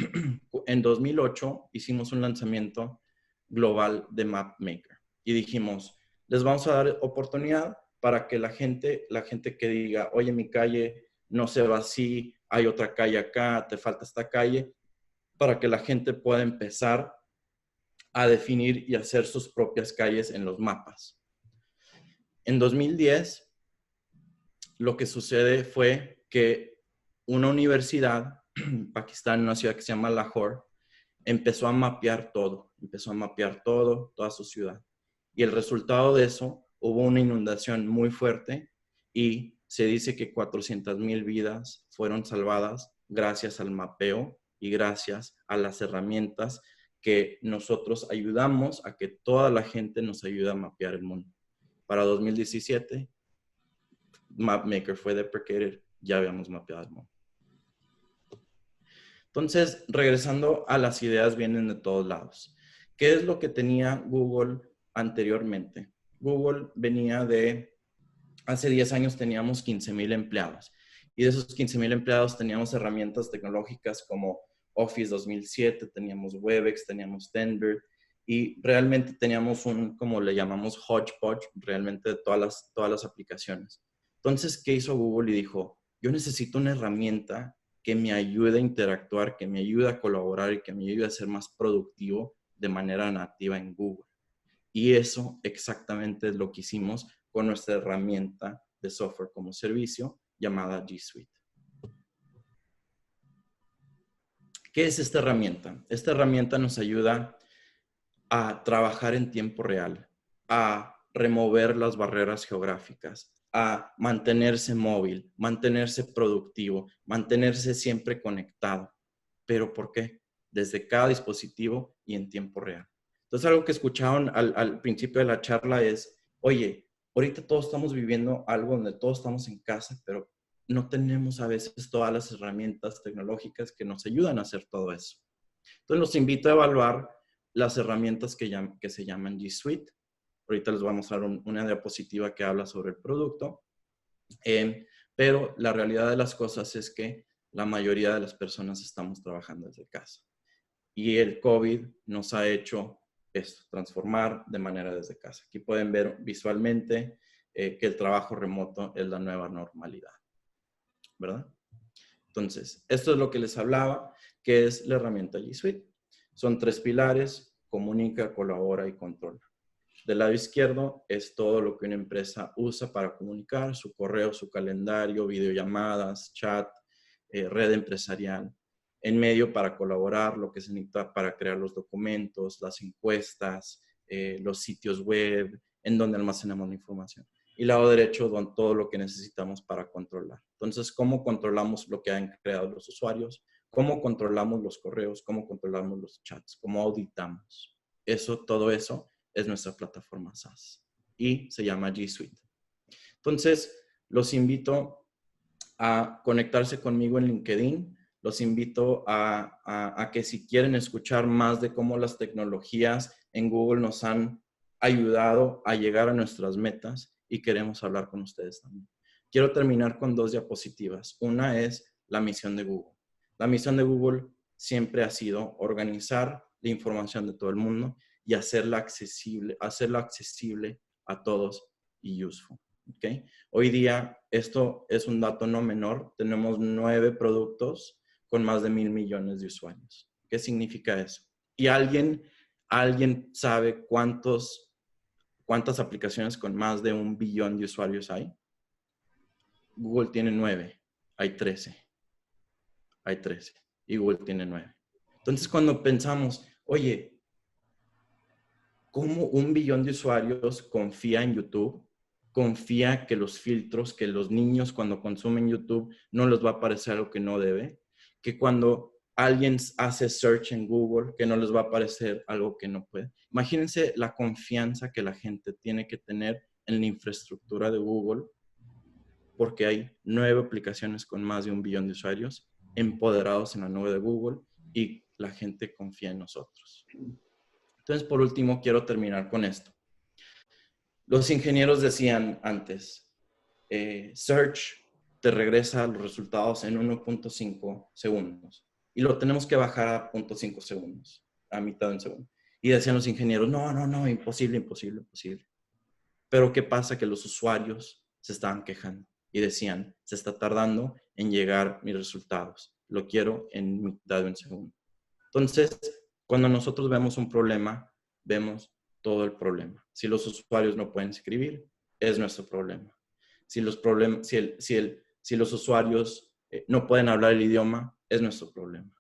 en 2008 hicimos un lanzamiento global de MapMaker, y dijimos, les vamos a dar oportunidad para que la gente que diga, oye, mi calle no se va así, hay otra calle acá, te falta esta calle, para que la gente pueda empezar a definir y hacer sus propias calles en los mapas. En 2010, lo que sucede fue que una universidad, Pakistán, en una ciudad que se llama Lahore, empezó a mapear todo, toda su ciudad. Y el resultado de eso, hubo una inundación muy fuerte, y se dice que 400,000 vidas fueron salvadas gracias al mapeo y gracias a las herramientas que nosotros ayudamos a que toda la gente nos ayude a mapear el mundo. Para 2017, MapMaker fue deprecated, ya habíamos mapeado el mundo. Entonces, regresando a las ideas, vienen de todos lados. ¿Qué es lo que tenía Google anteriormente? Google venía de, hace 10 años teníamos 15,000 empleados, y de esos 15,000 empleados teníamos herramientas tecnológicas como Office 2007, teníamos Webex, teníamos Denver, y realmente teníamos como le llamamos, hodgepodge, realmente de todas las aplicaciones. Entonces, ¿qué hizo Google? Y dijo, yo necesito una herramienta que me ayude a interactuar, que me ayude a colaborar y que me ayude a ser más productivo de manera nativa en Google. Y eso exactamente es lo que hicimos con nuestra herramienta de software como servicio llamada G Suite. ¿Qué es esta herramienta? Esta herramienta nos ayuda a trabajar en tiempo real, a remover las barreras geográficas, a mantenerse móvil, mantenerse productivo, mantenerse siempre conectado. ¿Pero por qué? Desde cada dispositivo y en tiempo real. Entonces, algo que escucharon al principio de la charla es, oye, ahorita todos estamos viviendo algo donde todos estamos en casa, pero no tenemos a veces todas las herramientas tecnológicas que nos ayudan a hacer todo eso. Entonces, los invito a evaluar las herramientas que se llaman G Suite. Ahorita les voy a mostrar una diapositiva que habla sobre el producto. Pero la realidad de las cosas es que la mayoría de las personas estamos trabajando desde casa. Y el COVID nos ha hecho esto, transformar de manera desde casa. Aquí pueden ver visualmente que el trabajo remoto es la nueva normalidad, ¿verdad? Entonces, esto es lo que les hablaba, que es la herramienta G Suite. Son 3 pilares: comunica, colabora y controla. Del lado izquierdo es todo lo que una empresa usa para comunicar: su correo, su calendario, videollamadas, chat, red empresarial. En medio, para colaborar, lo que se necesita para crear los documentos, las encuestas, los sitios web, en donde almacenamos la información. Y lado derecho, todo lo que necesitamos para controlar. Entonces, ¿cómo controlamos lo que han creado los usuarios? ¿Cómo controlamos los correos? ¿Cómo controlamos los chats? ¿Cómo auditamos? Todo eso es nuestra plataforma SaaS y se llama G Suite. Entonces, los invito a conectarse conmigo en LinkedIn. Los invito a que si quieren escuchar más de cómo las tecnologías en Google nos han ayudado a llegar a nuestras metas, y queremos hablar con ustedes también. Quiero terminar con 2 diapositivas. Una es la misión de Google. La misión de Google siempre ha sido organizar la información de todo el mundo y hacerla accesible a todos y useful. ¿Okay? Hoy día, esto es un dato no menor. Tenemos 9 productos con más de 1,000 millones de usuarios. ¿Qué significa eso? ¿Y alguien sabe cuántas aplicaciones con más de 1 billón de usuarios hay? Google tiene 9, hay 13. Hay 13 y Google tiene 9. Entonces, cuando pensamos, oye, ¿cómo 1 billón de usuarios confía en YouTube? Confía que los filtros, que los niños cuando consumen YouTube no les va a aparecer algo que no debe, que cuando alguien hace search en Google, que no les va a aparecer algo que no puede. Imagínense la confianza que la gente tiene que tener en la infraestructura de Google, porque hay 9 aplicaciones con más de 1 billón de usuarios empoderados en la nube de Google y la gente confía en nosotros. Entonces, por último, quiero terminar con esto. Los ingenieros decían antes, Search te regresa los resultados en 1.5 segundos y lo tenemos que bajar a 0.5 segundos, a mitad de un segundo. Y decían los ingenieros, no, imposible. Pero ¿qué pasa? Que los usuarios se estaban quejando y decían, se está tardando en llegar mis resultados. Lo quiero en mitad de un segundo. Entonces, cuando nosotros vemos un problema, vemos todo el problema. Si los usuarios no pueden escribir, es nuestro problema. Si los usuarios no pueden hablar el idioma, es nuestro problema.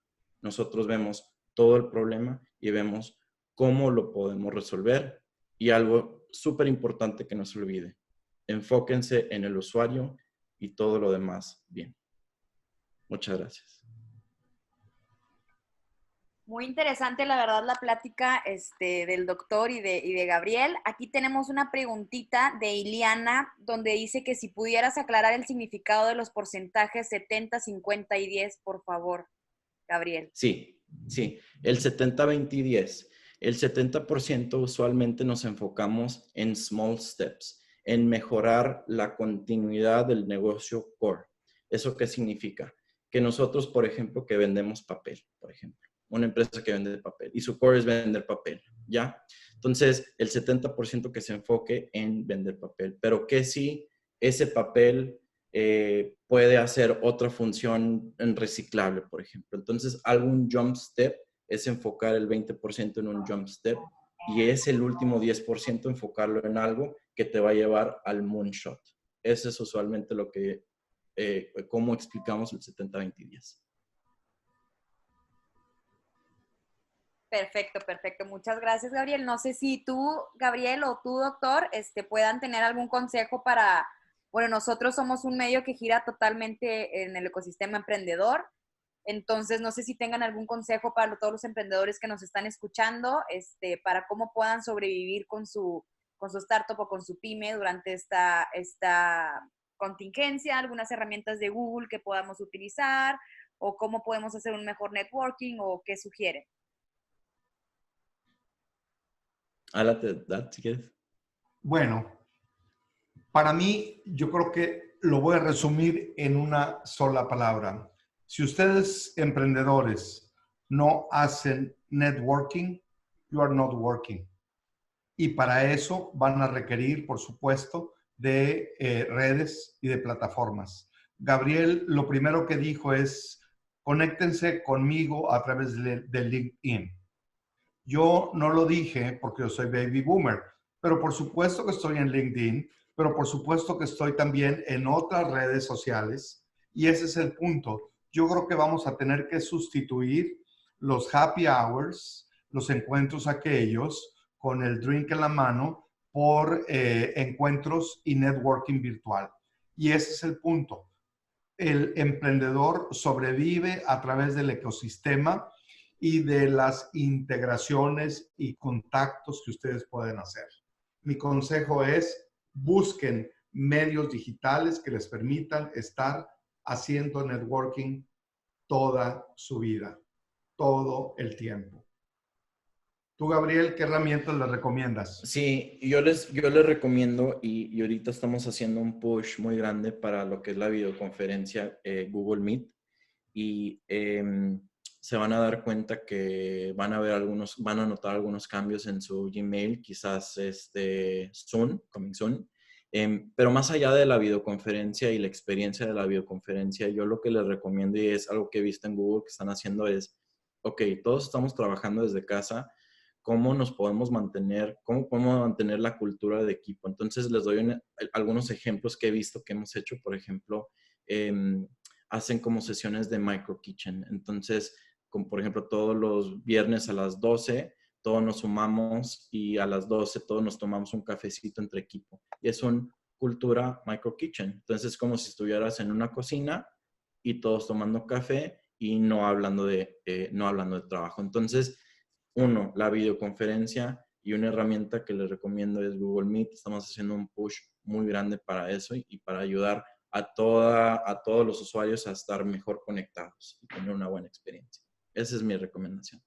Nosotros vemos todo el problema y vemos cómo lo podemos resolver. Y algo súper importante que no se olvide, enfóquense en el usuario y todo lo demás bien. Muchas gracias. Muy interesante, la verdad, la plática del doctor y de Gabriel. Aquí tenemos una preguntita de Iliana, donde dice que si pudieras aclarar el significado de los porcentajes 70, 50 y 10, por favor, Gabriel. Sí, el 70, 20 y 10. El 70% usualmente nos enfocamos en small steps, en mejorar la continuidad del negocio core. ¿Eso qué significa? Que nosotros, por ejemplo, que vendemos papel, por ejemplo. Una empresa que vende papel y su core es vender papel, ¿ya? Entonces, el 70% que se enfoque en vender papel, pero que si ese papel puede hacer otra función en reciclable, por ejemplo. Entonces, algún jump step es enfocar el 20% en un jump step y es el último 10% enfocarlo en algo que te va a llevar al moonshot. Eso es usualmente lo que, cómo explicamos el 70, 20 y 10. Perfecto. Muchas gracias, Gabriel. No sé si tú, Gabriel, o tú, doctor, puedan tener algún consejo para, bueno, nosotros somos un medio que gira totalmente en el ecosistema emprendedor. Entonces, no sé si tengan algún consejo para todos los emprendedores que nos están escuchando, para cómo puedan sobrevivir con su startup o con su pyme durante esta contingencia, algunas herramientas de Google que podamos utilizar, o cómo podemos hacer un mejor networking, o qué sugieren. Háblate, si quieres. Bueno, para mí, yo creo que lo voy a resumir en una sola palabra. Si ustedes, emprendedores, no hacen networking, you are not working. Y para eso van a requerir, por supuesto, de redes y de plataformas. Gabriel, lo primero que dijo es, conéctense conmigo a través de LinkedIn. Yo no lo dije porque yo soy baby boomer, pero por supuesto que estoy en LinkedIn, pero por supuesto que estoy también en otras redes sociales y ese es el punto. Yo creo que vamos a tener que sustituir los happy hours, los encuentros aquellos con el drink en la mano por encuentros y networking virtual. Y ese es el punto. El emprendedor sobrevive a través del ecosistema y de las integraciones y contactos que ustedes pueden hacer. Mi consejo es, busquen medios digitales que les permitan estar haciendo networking toda su vida, todo el tiempo. Tú, Gabriel, ¿qué herramientas les recomiendas? Sí, yo les recomiendo y ahorita estamos haciendo un push muy grande para lo que es la videoconferencia Google Meet y se van a dar cuenta que van a notar algunos cambios en su Gmail, quizás soon, coming soon, Pero más allá de la videoconferencia y la experiencia de la videoconferencia, yo lo que les recomiendo, y es algo que he visto en Google que están haciendo, es, ok, todos estamos trabajando desde casa, ¿cómo podemos mantener la cultura de equipo? Entonces les doy algunos ejemplos que he visto que hemos hecho. Por ejemplo, hacen como sesiones de micro kitchen. Entonces, como por ejemplo todos los viernes a las 12, todos nos sumamos y a las 12 todos nos tomamos un cafecito entre equipo. Y es una cultura micro kitchen. Entonces es como si estuvieras en una cocina y todos tomando café y no hablando de trabajo. Entonces, uno, la videoconferencia, y una herramienta que les recomiendo es Google Meet. Estamos haciendo un push muy grande para eso y para ayudar a todos los usuarios a estar mejor conectados y tener una buena experiencia. Esa es mi recomendación.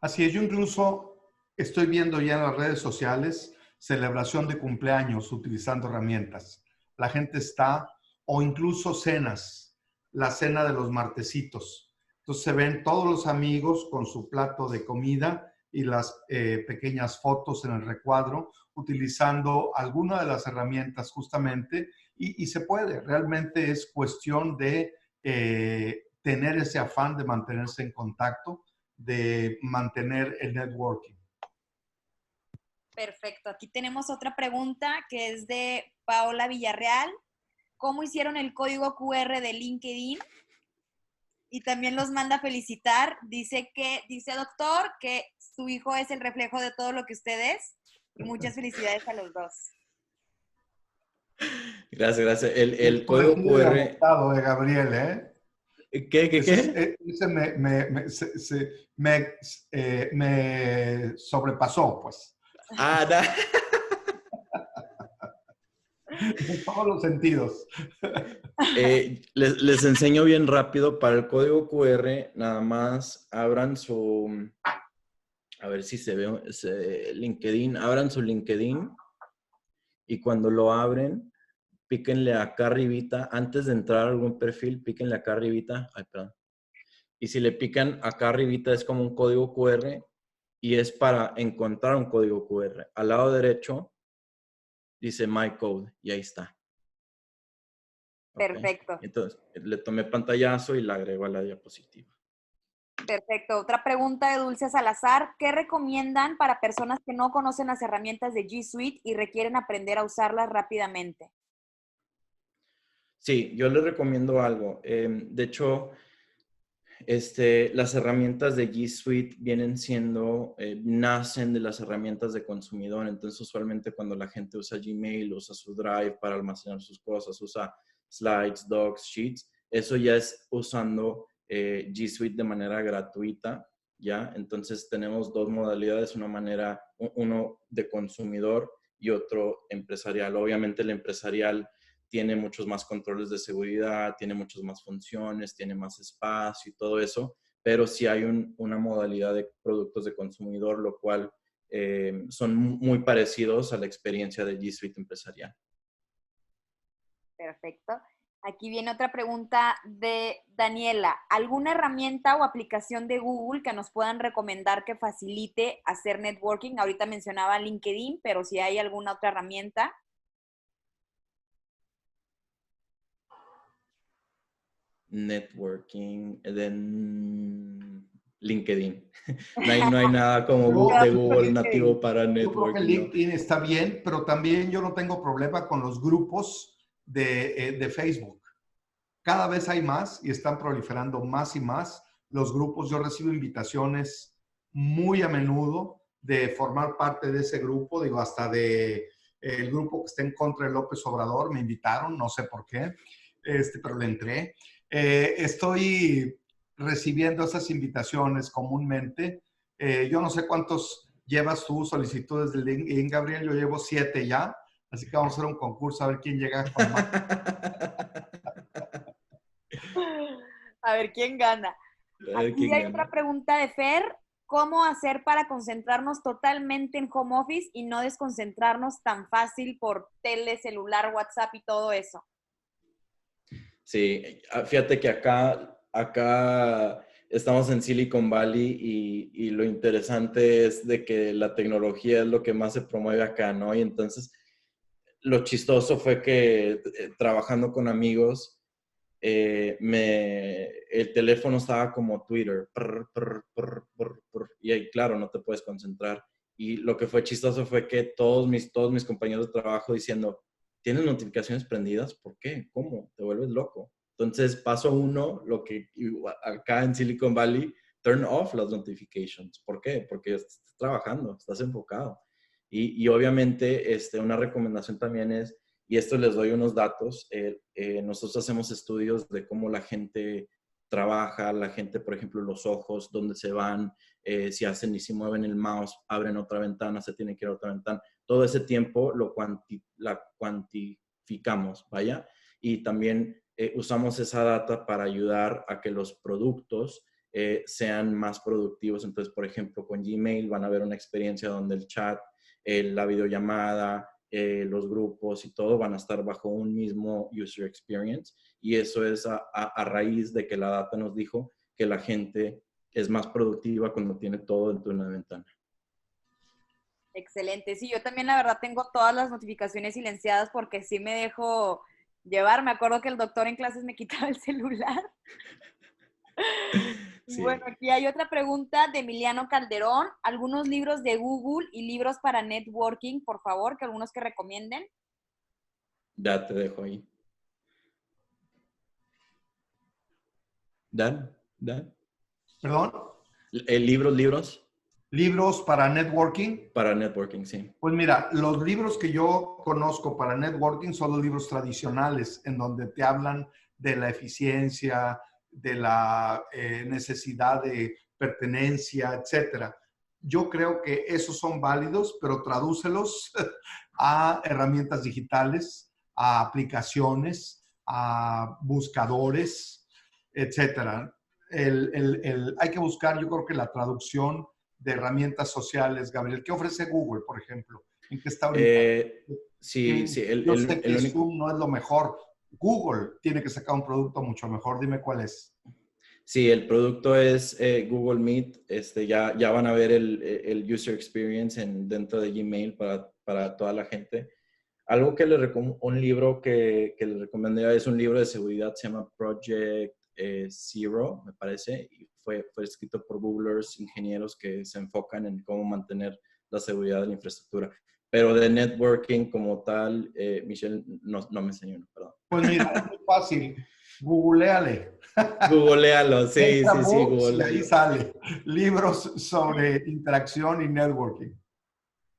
Así es, yo incluso estoy viendo ya en las redes sociales celebración de cumpleaños utilizando herramientas. La gente está, o incluso cenas, la cena de los martesitos. Entonces se ven todos los amigos con su plato de comida y las pequeñas fotos en el recuadro, utilizando alguna de las herramientas justamente, y se puede. Realmente es cuestión de tener ese afán de mantenerse en contacto, de mantener el networking. Perfecto. Aquí tenemos otra pregunta que es de Paola Villarreal. ¿Cómo hicieron el código QR de LinkedIn? Y también los manda a felicitar. Dice doctor, que su hijo es el reflejo de todo lo que usted es. Y muchas felicidades a los dos. Gracias. El código QR... Gabriel, ¿eh? ¿Qué? Ese me sobrepasó, pues. Ah, no. En todos los sentidos. Les enseño bien rápido. Para el código QR, nada más abran su... A ver si se ve LinkedIn. Abran su LinkedIn y cuando lo abren, píquenle acá arribita. Antes de entrar a algún perfil, píquenle acá arribita. Ay, perdón. Y si le pican acá arribita es como un código QR y es para encontrar un código QR. Al lado derecho dice My Code y ahí está. Perfecto. Okay. Entonces, le tomé pantallazo y la agrego a la diapositiva. Perfecto. Otra pregunta de Dulce Salazar. ¿Qué recomiendan para personas que no conocen las herramientas de G Suite y requieren aprender a usarlas rápidamente? Sí, yo les recomiendo algo. De hecho, las herramientas de G Suite nacen de las herramientas de consumidor. Entonces, usualmente cuando la gente usa Gmail, usa su Drive para almacenar sus cosas, usa Slides, Docs, Sheets, eso ya es usando G Suite de manera gratuita, ¿ya? Entonces, tenemos dos modalidades, uno de consumidor y otro empresarial. Obviamente, el empresarial tiene muchos más controles de seguridad, tiene muchas más funciones, tiene más espacio y todo eso, pero sí hay una modalidad de productos de consumidor, lo cual son muy parecidos a la experiencia de G Suite empresarial. Perfecto. Aquí viene otra pregunta de Daniela. ¿Alguna herramienta o aplicación de Google que nos puedan recomendar que facilite hacer networking? Ahorita mencionaba LinkedIn, pero si hay alguna otra herramienta. Networking, LinkedIn. No hay nada como de Google nativo para networking. Yo creo que LinkedIn está bien, pero también yo no tengo problema con los grupos de Facebook. Cada vez hay más y están proliferando más y más los grupos. Yo recibo invitaciones muy a menudo de formar parte de ese grupo, digo, hasta de el grupo que está en contra de López Obrador, me invitaron, no sé por qué, pero le entré. Estoy recibiendo esas invitaciones comúnmente. Yo no sé cuántos llevas tú solicitudes de LinkedIn, Gabriel, yo llevo 7 ya, así que vamos a hacer un concurso a ver quién llega con más. A ver quién gana. Aquí hay otra pregunta de Fer. ¿Cómo hacer para concentrarnos totalmente en home office y no desconcentrarnos tan fácil por tele, celular, WhatsApp y todo eso? Sí, fíjate que acá estamos en Silicon Valley y lo interesante es de que la tecnología es lo que más se promueve acá, ¿no? Y entonces lo chistoso fue que trabajando con amigos, el teléfono estaba como Twitter, y ahí, claro, no te puedes concentrar. Y lo que fue chistoso fue que todos mis compañeros de trabajo diciendo, ¿tienes notificaciones prendidas? ¿Por qué? ¿Cómo? Te vuelves loco. Entonces, paso uno, lo que acá en Silicon Valley, turn off las notifications. ¿Por qué? Porque estás trabajando, estás enfocado. Y obviamente, una recomendación también es, y esto les doy unos datos, nosotros hacemos estudios de cómo la gente trabaja, la gente, por ejemplo, los ojos, dónde se van, si hacen y si mueven el mouse, abren otra ventana, se tienen que ir a otra ventana. Todo ese tiempo la cuantificamos, ¿vaya? Y también usamos esa data para ayudar a que los productos sean más productivos. Entonces, por ejemplo, con Gmail van a ver una experiencia donde el chat, la videollamada, los grupos y todo van a estar bajo un mismo user experience. Y eso es a raíz de que la data nos dijo que la gente es más productiva cuando tiene todo dentro de una ventana. Excelente. Sí, yo también la verdad tengo todas las notificaciones silenciadas porque sí me dejo llevar. Me acuerdo que el doctor en clases me quitaba el celular. Sí. Bueno, aquí hay otra pregunta de Emiliano Calderón. ¿Algunos libros de Google y libros para networking, por favor, que algunos que recomienden? Ya te dejo ahí. Dan. ¿Perdón? Libros ¿Libros para networking? para networking, sí. Pues mira, los libros que yo conozco para networking son los libros tradicionales, en donde te hablan de la eficiencia, de la necesidad de pertenencia, etcétera. Yo creo que esos son válidos, pero tradúcelos a herramientas digitales, a aplicaciones, a buscadores, etcétera. Hay que buscar, yo creo que la traducción de herramientas sociales, Gabriel. ¿Qué ofrece Google, por ejemplo? ¿En qué está ahorita? Sí, Yo sé que el único... Zoom no es lo mejor. Google tiene que sacar un producto mucho mejor. Dime cuál es. Sí, el producto es Google Meet. Ya van a ver el user experience dentro de Gmail para toda la gente. Algo que un libro que le recomendaría es un libro de seguridad, se llama Project Zero, me parece, y fue escrito por Googlers, ingenieros que se enfocan en cómo mantener la seguridad de la infraestructura. Pero de networking como tal, Michelle no me enseñó, no, perdón. Pues mira, es muy fácil. Googleale. Googlealo, sí, Entra sí, books y ahí googlealo. sale. Libros sobre interacción y networking.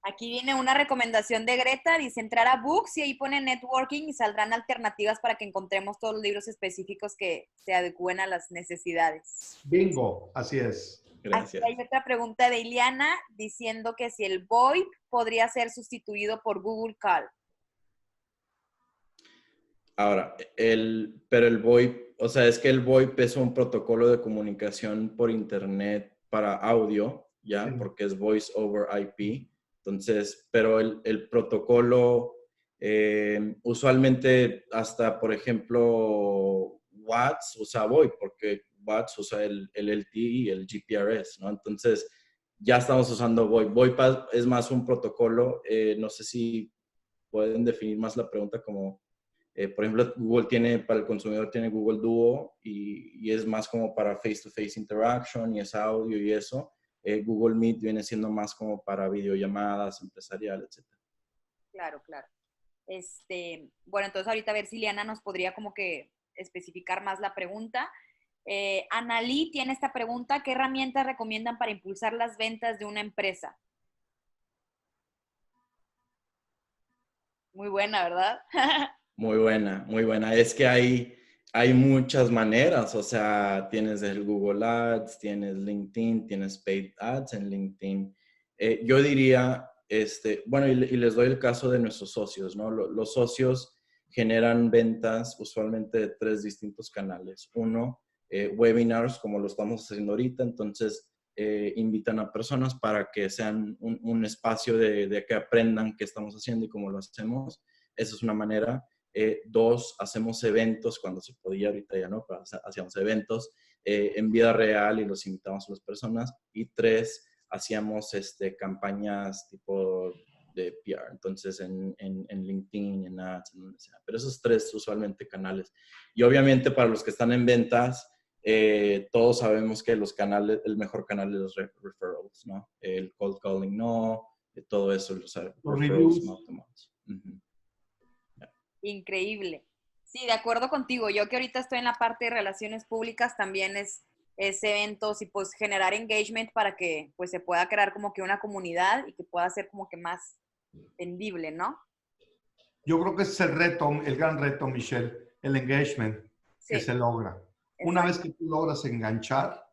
Aquí viene una recomendación de Greta, dice entrar a Books y ahí pone networking y saldrán alternativas para que encontremos todos los libros específicos que se adecúen a las necesidades. Bingo, así es. Aquí Gracias. hay otra pregunta de Iliana diciendo que si el VoIP podría ser sustituido por Google Call. Ahora, pero el VoIP, o sea, es que el VoIP es un protocolo de comunicación por internet para audio, ¿ya? Sí. Porque es Voice over IP. Entonces, pero el protocolo, usualmente hasta, por ejemplo, WATS usa VoIP, porque WATS usa el LTE y el GPRS, ¿no? Entonces, ya estamos usando VoIP. VoIP es más un protocolo, no sé si pueden definir más la pregunta como... por ejemplo, Google para el consumidor tiene Google Duo y es más como para face-to-face interaction y es audio y eso. Google Meet viene siendo más como para videollamadas, empresarial, etc. Claro, claro. Bueno, entonces ahorita a ver si Liana nos podría como que especificar más la pregunta. Analí tiene esta pregunta, ¿qué herramientas recomiendan para impulsar las ventas de una empresa? Muy buena, ¿verdad? Muy buena, muy buena. Es que hay muchas maneras, o sea, tienes el Google Ads, tienes LinkedIn, tienes Paid Ads en LinkedIn. Yo diría, bueno, y les doy el caso de nuestros socios, ¿no? Los socios generan ventas usualmente de 3 distintos canales. Uno, webinars, como lo estamos haciendo ahorita, entonces invitan a personas para que sean un espacio de que aprendan qué estamos haciendo y cómo lo hacemos. Esa es una manera. 2, hacemos eventos cuando se podía, ahorita ya no, pero hacíamos eventos en vida real y los invitamos a las personas. Y 3, hacíamos campañas tipo de PR. Entonces, en LinkedIn, en Ads, en donde sea. Pero esos tres usualmente canales. Y obviamente para los que están en ventas, todos sabemos que los canales, el mejor canal es los referrals, ¿no? El cold calling no, todo eso, los referrals no tomados. Increíble. Sí, de acuerdo contigo. Yo que ahorita estoy en la parte de relaciones públicas, también es eventos y pues generar engagement para que pues se pueda crear como que una comunidad y que pueda ser como que más vendible, ¿no? Yo creo que ese es el reto, el gran reto, Michelle, el engagement Sí, que se logra. Una vez que tú logras enganchar,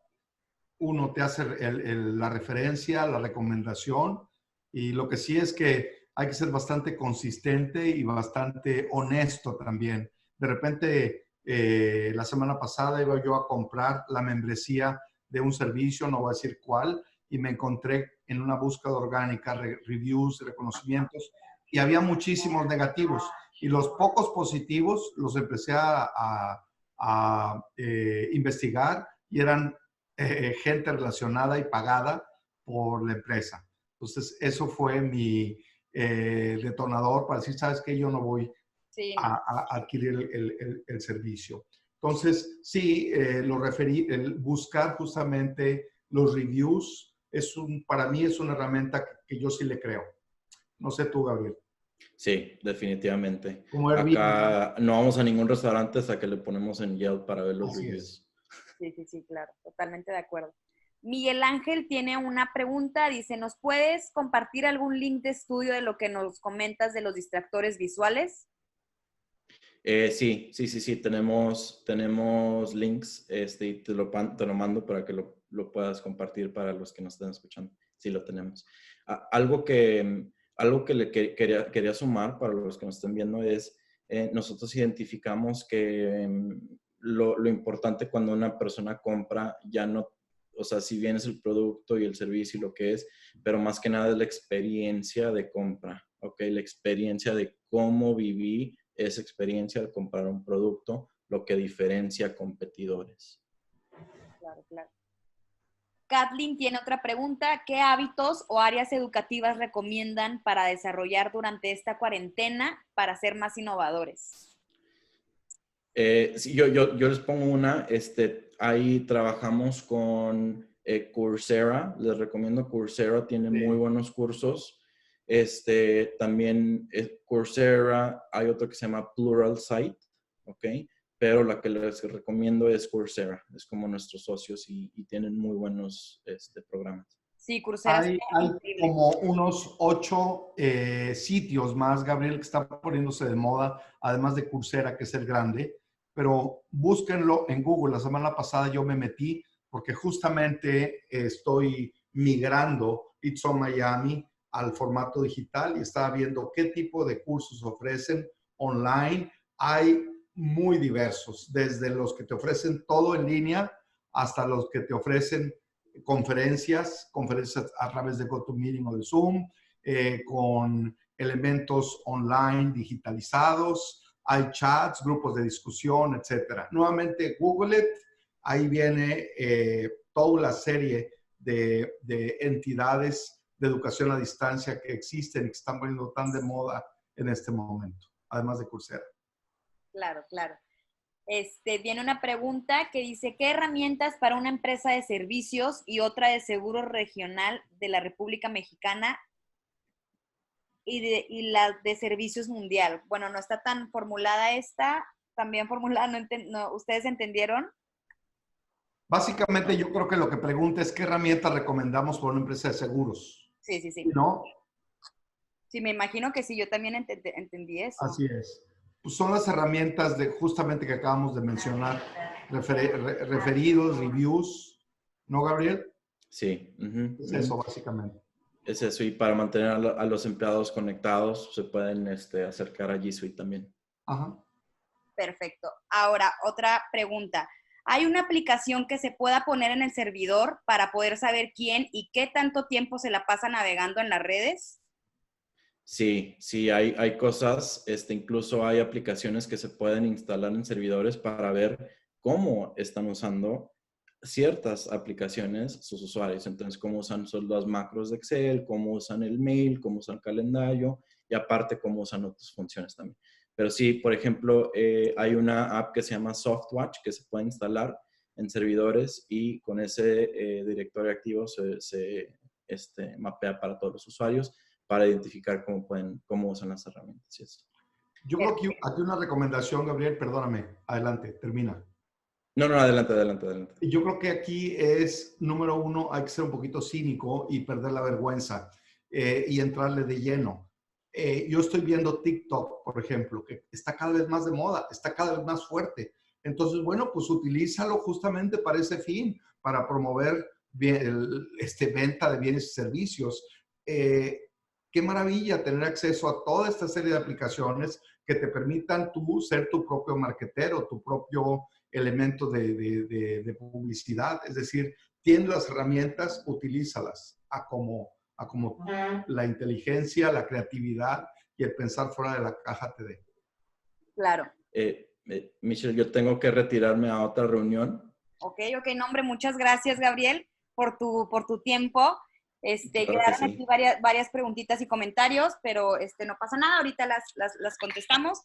uno te hace la referencia, la recomendación, y lo que sí es que hay que ser bastante consistente y bastante honesto también. De repente, la semana pasada iba yo a comprar la membresía de un servicio, no voy a decir cuál, y me encontré en una búsqueda orgánica, reviews, reconocimientos, y había muchísimos negativos. Y los pocos positivos los empecé a investigar y eran gente relacionada y pagada por la empresa. Entonces, eso fue mi detonador para decir, ¿sabes qué? Yo no voy a adquirir el servicio. Entonces, sí, lo referí, el buscar justamente los reviews, para mí es una herramienta que yo sí le creo. No sé tú, Gabriel. Sí, definitivamente. Como Acá no vamos a ningún restaurante hasta que le ponemos en Yelp para ver los reviews. Sí, claro, totalmente de acuerdo. Miguel Ángel tiene una pregunta, dice, ¿nos puedes compartir algún link de estudio de lo que nos comentas de los distractores visuales? Sí, tenemos links y te lo mando para que lo puedas compartir para los que nos estén escuchando. Sí, lo tenemos. Algo que quería sumar para los que nos estén viendo es, nosotros identificamos que lo importante cuando una persona compra ya no, o sea, si bien es el producto y el servicio y lo que es, pero más que nada es la experiencia de compra, ¿ok? La experiencia de cómo viví esa experiencia al comprar un producto, lo que diferencia a competidores. Claro. Kathleen tiene otra pregunta. ¿Qué hábitos o áreas educativas recomiendan para desarrollar durante esta cuarentena para ser más innovadores? Sí, yo les pongo una. Ahí trabajamos con Coursera. Les recomiendo Coursera. Tiene muy buenos cursos. También Coursera. Hay otro que se llama Pluralsight. ¿Ok? Pero la que les recomiendo es Coursera. Es como nuestros socios y tienen muy buenos programas. Sí, Coursera. Hay como unos 8 sitios más, Gabriel, que están poniéndose de moda, además de Coursera, que es el grande, pero búsquenlo en Google. La semana pasada yo me metí porque justamente estoy migrando It's on Miami al formato digital y estaba viendo qué tipo de cursos ofrecen online. Hay muy diversos, desde los que te ofrecen todo en línea hasta los que te ofrecen conferencias a través de GoToMeeting o de Zoom, con elementos online digitalizados, hay chats, grupos de discusión, etcétera. Nuevamente, Google It, ahí viene toda la serie de entidades de educación a distancia que existen y que están poniendo tan de moda en este momento, además de Coursera. Claro. Viene una pregunta que dice, ¿qué herramientas para una empresa de servicios y otra de seguro regional de la República Mexicana y la de servicios mundial? Bueno, no está tan formulada esta, también formulada, no, ¿ustedes entendieron? Básicamente yo creo que lo que pregunta es qué herramientas recomendamos para una empresa de seguros. Sí. ¿No? Sí, me imagino que sí, yo también entendí eso. Así es. Pues son las herramientas justamente que acabamos de mencionar, referidos, reviews, ¿no, Gabriel? Sí. Es eso, básicamente. Es eso, y para mantener a los empleados conectados, se pueden acercar a G Suite también. Ajá. Perfecto. Ahora, otra pregunta. ¿Hay una aplicación que se pueda poner en el servidor para poder saber quién y qué tanto tiempo se la pasa navegando en las redes? Sí, hay cosas, incluso hay aplicaciones que se pueden instalar en servidores para ver cómo están usando ciertas aplicaciones sus usuarios. Entonces, cómo usan las macros de Excel, cómo usan el mail, cómo usan el calendario y aparte cómo usan otras funciones también. Pero sí, por ejemplo, hay una app que se llama Softwatch que se puede instalar en servidores y con ese directorio activo se mapea para todos los usuarios para identificar cómo usan las herramientas. Y eso. Yo creo que aquí una recomendación, Gabriel, perdóname, adelante, termina. No, adelante, adelante, adelante. Yo creo que aquí es, número uno, hay que ser un poquito cínico y perder la vergüenza y entrarle de lleno. Yo estoy viendo TikTok, por ejemplo, que está cada vez más de moda, está cada vez más fuerte. Entonces, bueno, pues utilízalo justamente para ese fin, para promover venta de bienes y servicios. Qué maravilla tener acceso a toda esta serie de aplicaciones que te permitan tú ser tu propio marketero, tu propio elemento de publicidad. Es decir, tienes las herramientas, utilízalas a como la inteligencia, la creatividad y el pensar fuera de la caja te dé. Claro. Michelle, yo tengo que retirarme a otra reunión. Ok, no, hombre, muchas gracias, Gabriel, por tu tiempo. Claro quedaron sí. aquí varias preguntitas y comentarios, pero no pasa nada, ahorita las contestamos.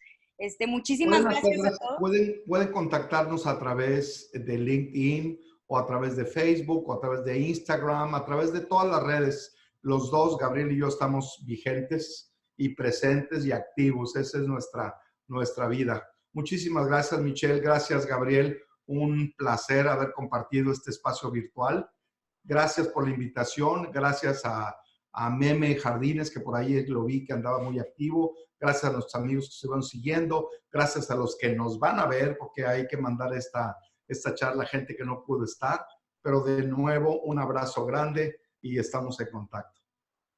Muchísimas gracias a todos. Pueden contactarnos a través de LinkedIn o a través de Facebook o a través de Instagram, a través de todas las redes. Los dos, Gabriel y yo, estamos vigentes y presentes y activos. Esa es nuestra vida. Muchísimas gracias, Michelle. Gracias, Gabriel. Un placer haber compartido este espacio virtual. Gracias por la invitación. Gracias a Meme Jardines, que por ahí lo vi que andaba muy activo. Gracias a nuestros amigos que se van siguiendo. Gracias a los que nos van a ver, porque hay que mandar esta charla a gente que no pudo estar. Pero de nuevo, un abrazo grande y estamos en contacto.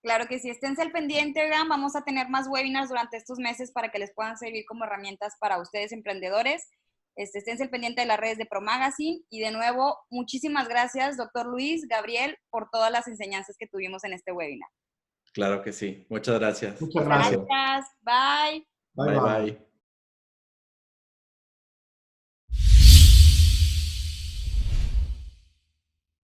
Claro que sí, esténse al pendiente, oigan, vamos a tener más webinars durante estos meses para que les puedan servir como herramientas para ustedes emprendedores. Esténse al pendiente de las redes de Pro Magazine y de nuevo, muchísimas gracias, doctor Luis, Gabriel, por todas las enseñanzas que tuvimos en este webinar. Claro que sí, muchas gracias. Muchas gracias. Gracias, bye. Bye, bye.